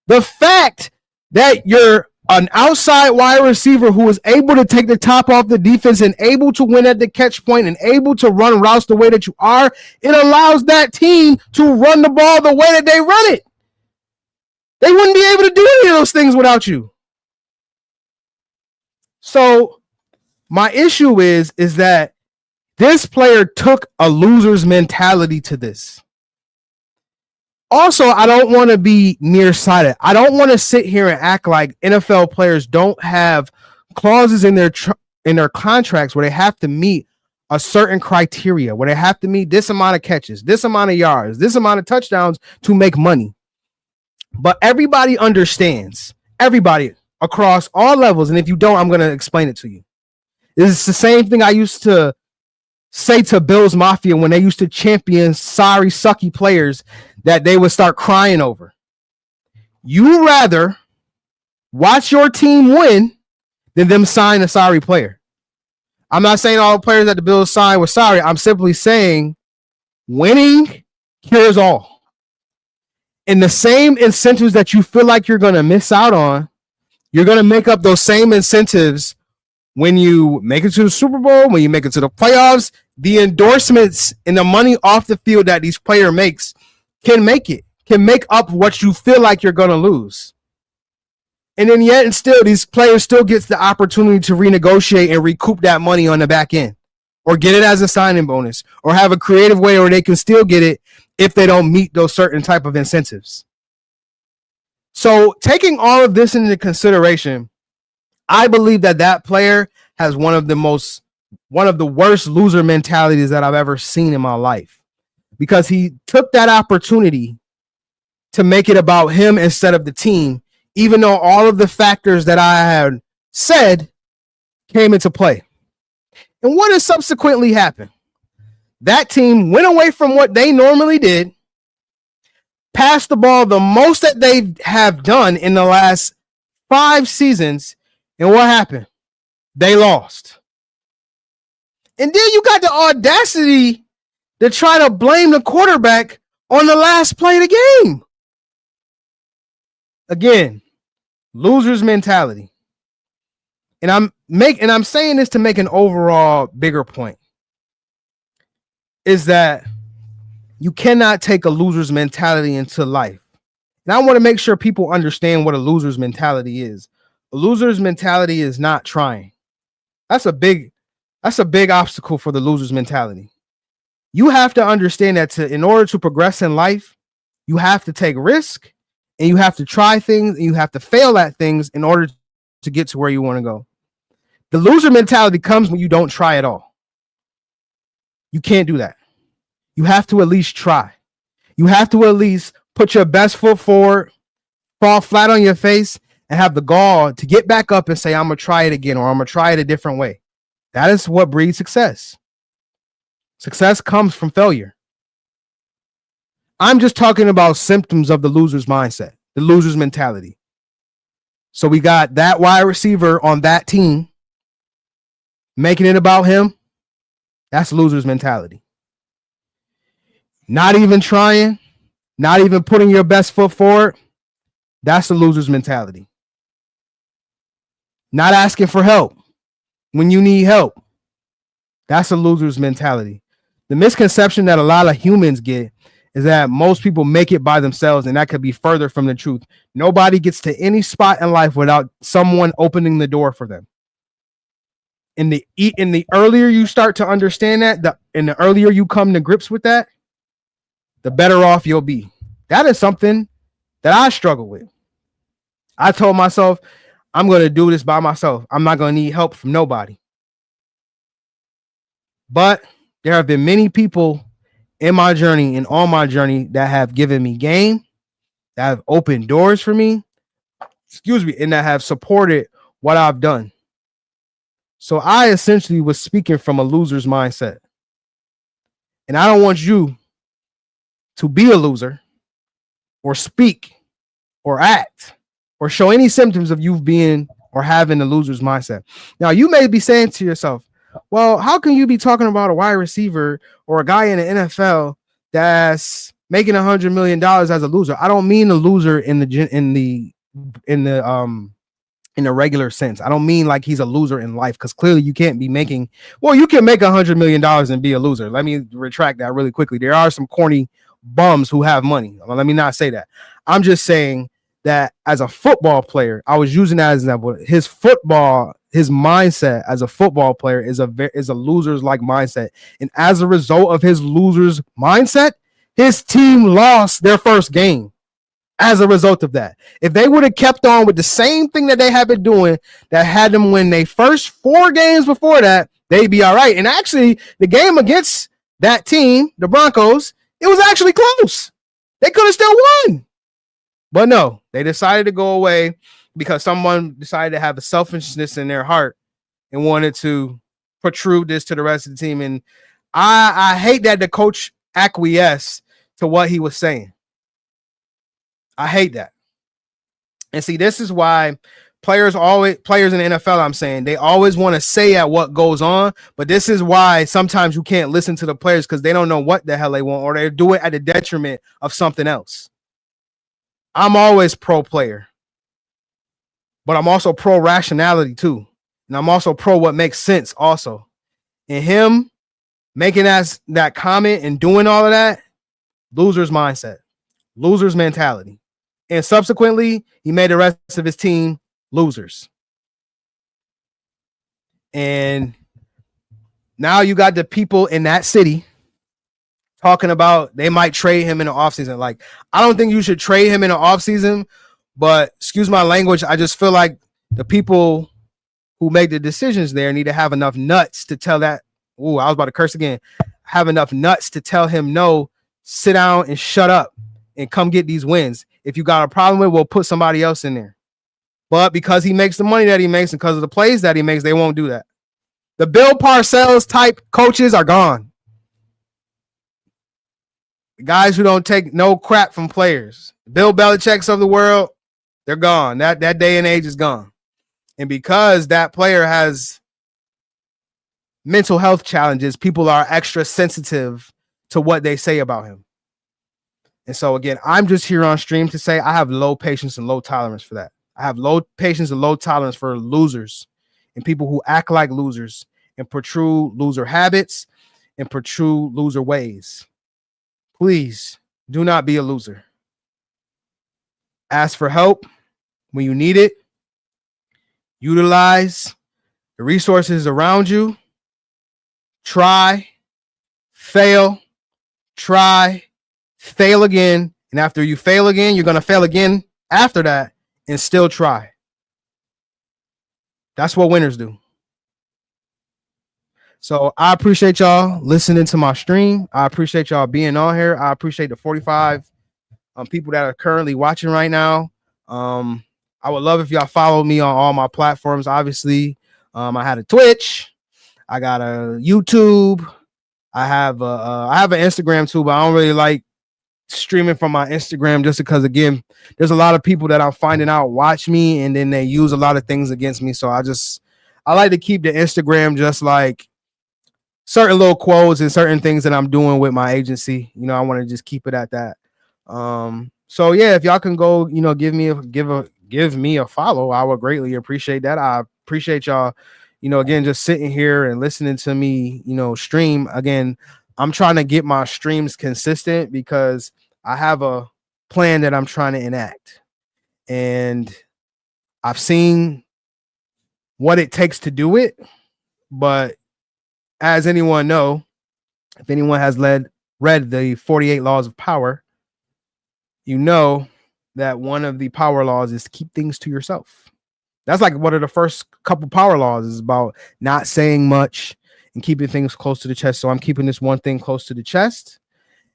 the fact that you're an outside wide receiver who is able to take the top off the defense and able to win at the catch point and able to run routes the way that you are, it allows that team to run the ball the way that they run it. They wouldn't be able to do any of those things without you. So my issue is that this player took a loser's mentality to this. Also, I don't want to be nearsighted. I don't want to sit here and act like NFL players don't have clauses in their contracts where they have to meet a certain criteria, where they have to meet this amount of catches, this amount of yards, this amount of touchdowns to make money. But everybody understands, everybody across all levels. And if you don't, I'm going to explain it to you. It's the same thing I used to say to Bills Mafia when they used to champion sorry, sucky players that they would start crying over. You rather watch your team win than them sign a sorry player. I'm not saying all the players that the Bills signed were sorry. I'm simply saying winning cures all. And the same incentives that you feel like you're going to miss out on, you're going to make up those same incentives when you make it to the Super Bowl, when you make it to the playoffs. The endorsements and the money off the field that these players makes can make up what you feel like you're going to lose. And then yet and still, these players still gets the opportunity to renegotiate and recoup that money on the back end, or get it as a signing bonus, or have a creative way where they can still get it if they don't meet those certain type of incentives. So taking all of this into consideration, I believe that player has one of the worst loser mentalities that I've ever seen in my life, because he took that opportunity to make it about him instead of the team, even though all of the factors that I had said came into play. And what has subsequently happened? That team went away from what they normally did, passed the ball the most that they have done in the last 5 seasons, and what happened? They lost. And then you got the audacity to try to blame the quarterback on the last play of the game. Again, loser's mentality. And I'm saying this to make an overall bigger point, is that you cannot take a loser's mentality into life. And I want to make sure people understand what a loser's mentality is. A loser's mentality is not trying. That's a big obstacle for the loser's mentality. You have to understand that in order to progress in life, you have to take risk, and you have to try things, and you have to fail at things in order to get to where you want to go. The loser mentality comes when you don't try at all. You can't do that. You have to at least try. You have to at least put your best foot forward, fall flat on your face and have the gall to get back up and say, I'm going to try it again, or I'm going to try it a different way. That is what breeds success. Success comes from failure. I'm just talking about symptoms of the loser's mindset, the loser's mentality. So we got that wide receiver on that team making it about him. That's loser's mentality. Not even trying, not even putting your best foot forward. That's the loser's mentality. Not asking for help when you need help. That's a loser's mentality. The misconception that a lot of humans get is that most people make it by themselves, and that could be further from the truth. Nobody gets to any spot in life without someone opening the door for them. In the earlier you start to understand that, and the earlier you come to grips with that, the better off you'll be. That is something that I struggle with. I told myself, I'm going to do this by myself. I'm not going to need help from nobody. But there have been many people in my journey and on my journey that have given me game, that have opened doors for me, and that have supported what I've done. So I essentially was speaking from a loser's mindset. And I don't want you to be a loser or speak or act or show any symptoms of you being or having a loser's mindset. Now, you may be saying to yourself, well, how can you be talking about a wide receiver or a guy in the NFL that's making $100 million as a loser? I don't mean a loser in the regular sense. I don't mean like he's a loser in life, because clearly you can't be making, well, you can make $100 million and be a loser. Let me retract that really quickly. There are some corny bums who have money. Well, let me not say that. I'm just saying that as a football player, I was using that as an example. His mindset as a football player is a loser's like mindset. And as a result of his loser's mindset, his team lost their first game. As a result of that, if they would have kept on with the same thing that they had been doing that had them win their first 4 games before that, they'd be all right. And actually, the game against that team, the Broncos, it was actually close. They could have still won. But no, they decided to go away because someone decided to have a selfishness in their heart and wanted to protrude this to the rest of the team. And I hate that the coach acquiesced to what he was saying. I hate that. And see, this is why players in the NFL, I'm saying, they always want to say at what goes on, but this is why sometimes you can't listen to the players because they don't know what the hell they want, or they do it at the detriment of something else. I'm always pro player, but I'm also pro rationality too. And I'm also pro what makes sense also. And him making that comment and doing all of that, loser's mindset, loser's mentality. And subsequently, he made the rest of his team losers. And now you got the people in that city talking about they might trade him in the offseason. Like, I don't think you should trade him in the offseason, but excuse my language, I just feel like the people who make the decisions there need to have enough nuts to tell that. Ooh, I was about to curse again. Have enough nuts to tell him, no, sit down and shut up and come get these wins. If you got a problem with it, we'll put somebody else in there. But because he makes the money that he makes and because of the plays that he makes, they won't do that. The Bill Parcells type coaches are gone. The guys who don't take no crap from players. Bill Belichick's of the world, they're gone. That day and age is gone. And because that player has mental health challenges, people are extra sensitive to what they say about him. And so, again, I'm just here on stream to say I have low patience and low tolerance for that. I have low patience and low tolerance for losers and people who act like losers and protrude loser habits and protrude loser ways. Please do not be a loser. Ask for help when you need it. Utilize the resources around you. Try, fail, fail again. And after you fail again, you're going to fail again after that and still try. That's what winners do. So I appreciate y'all listening to my stream. I appreciate y'all being on here. I appreciate the 45 people that are currently watching right now. Um, I would love if y'all follow me on all my platforms. Obviously, I had a Twitch, I got a YouTube, I have an Instagram too, but I don't really like streaming from my Instagram just because again, there's a lot of people that I'm finding out watch me and then they use a lot of things against me. So I like to keep the Instagram just like certain little quotes and certain things that I'm doing with my agency. You know, I want to just keep it at that. So yeah, if y'all can go, you know, give me a follow, I would greatly appreciate that. I appreciate y'all, you know, again, just sitting here and listening to me, you know, stream. Again, I'm trying to get my streams consistent because I have a plan that I'm trying to enact. And I've seen what it takes to do it, but as anyone know, if anyone has read the 48 laws of power, you know that one of the power laws is to keep things to yourself. That's like one of the first couple power laws is about not saying much and keeping things close to the chest. So I'm keeping this one thing close to the chest,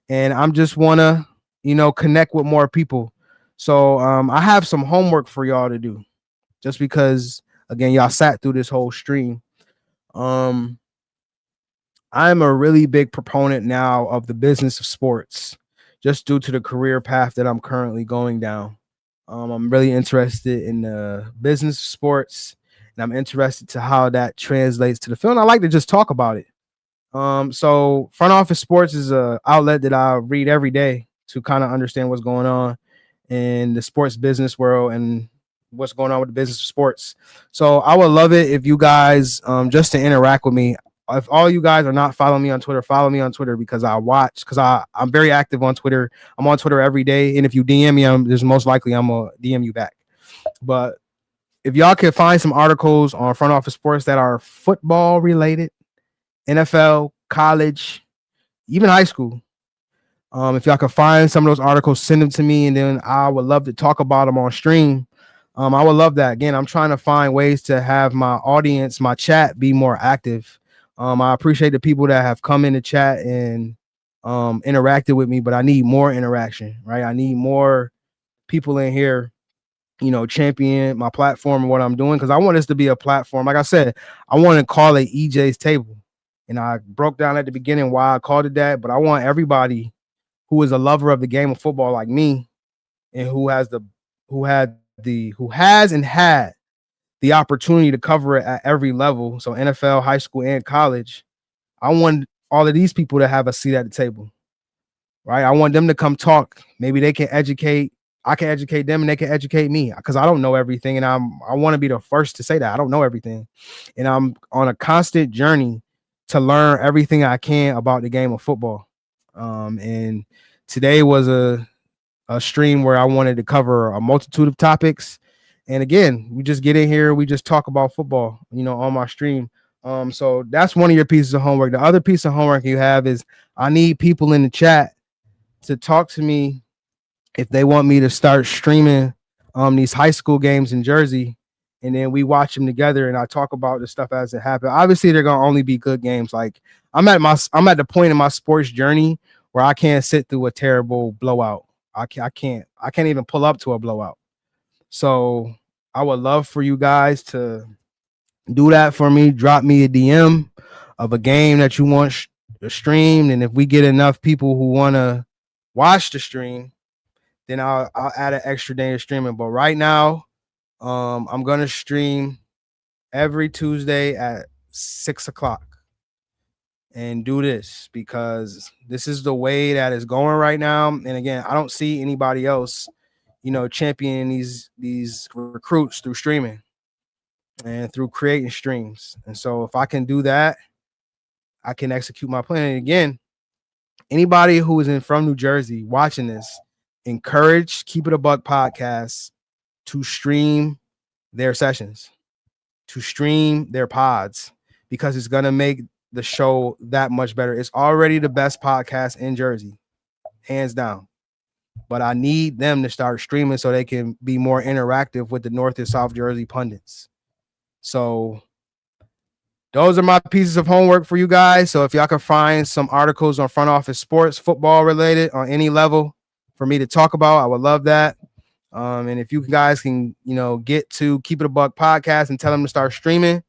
and I'm just want to, you know, connect with more people. So I have some homework for y'all to do, just because again y'all sat through this whole stream. Um, I'm a really big proponent now of the business of sports, just due to the career path that I'm currently going down. I'm really interested in the business of sports, and I'm interested to how that translates to the film. I like to just talk about it. So front office sports is a outlet that I read every day to kind of understand what's going on in the sports business world and what's going on with the business of sports. So I would love it if you guys just to interact with me. If all you guys are not following me on Twitter, follow me on Twitter because I'm very active on Twitter. I'm on Twitter every day, and if you DM me, there's most likely I'm gonna DM you back. But if y'all can find some articles on front office sports that are football related, NFL, college, even high school, if y'all can find some of those articles, send them to me, and then I would love to talk about them on stream. I would love that. Again, I'm trying to find ways to have my audience, my chat, be more active. I appreciate the people that have come in the chat and interacted with me, but I need more interaction, right? I need more people in here, you know, champion my platform and what I'm doing because I want this to be a platform. Like I said, I want to call it EJ's Table, and I broke down at the beginning why I called it that. But I want everybody who is a lover of the game of football like me, and who has and had the opportunity to cover it at every level, so NFL, high school, and college. I want all of these people to have a seat at the table, right? I want them to come talk. Maybe they can educate. I can educate them, and they can educate me because I don't know everything, and I want to be the first to say that I don't know everything, and I'm on a constant journey to learn everything I can about the game of football. And today was a stream where I wanted to cover a multitude of topics. And again, we just get in here, we just talk about football, you know, on my stream. So that's one of your pieces of homework. The other piece of homework you have is I need people in the chat to talk to me if they want me to start streaming these high school games in Jersey, and then we watch them together and I talk about the stuff as it happened. Obviously, they're gonna only be good games. Like I'm at the point in my sports journey where I can't sit through a terrible blowout. I can't even pull up to a blowout. So I would love for you guys to do that for me. Drop me a DM of a game that you want streamed, and if we get enough people who want to watch the stream, then I'll add an extra day of streaming. But right now, I'm gonna stream every Tuesday at 6 o'clock and do this because this is the way that is going right now. And again, I don't see anybody else, you know, championing these recruits through streaming and through creating streams. And so if I can do that, I can execute my plan. And again, anybody who is from New Jersey watching this, encourage Keep It a Buck podcast to stream their sessions, to stream their pods, because it's gonna make the show that much better. It's already the best podcast in Jersey, hands down. But I need them to start streaming so they can be more interactive with the North and South Jersey pundits. So those are my pieces of homework for you guys. So if y'all can find some articles on front office sports, football related on any level for me to talk about, I would love that. And if you guys can, get to Keep It a Buck podcast and tell them to start streaming,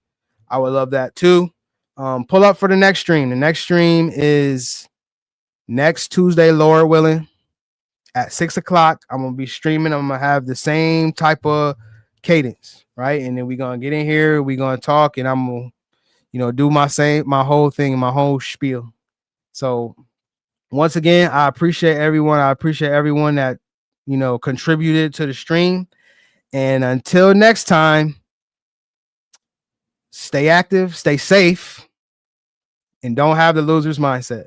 I would love that too. Pull up for the next stream. The next stream is next Tuesday, Lord willing, at 6:00. I'm gonna be streaming. I'm gonna have the same type of cadence, right? And then we're gonna get in here, we're gonna talk, and I'm gonna, do my whole thing, my whole spiel. So once again, I appreciate everyone. I appreciate everyone that, contributed to the stream. And until next time, stay active, stay safe, and don't have the loser's mindset.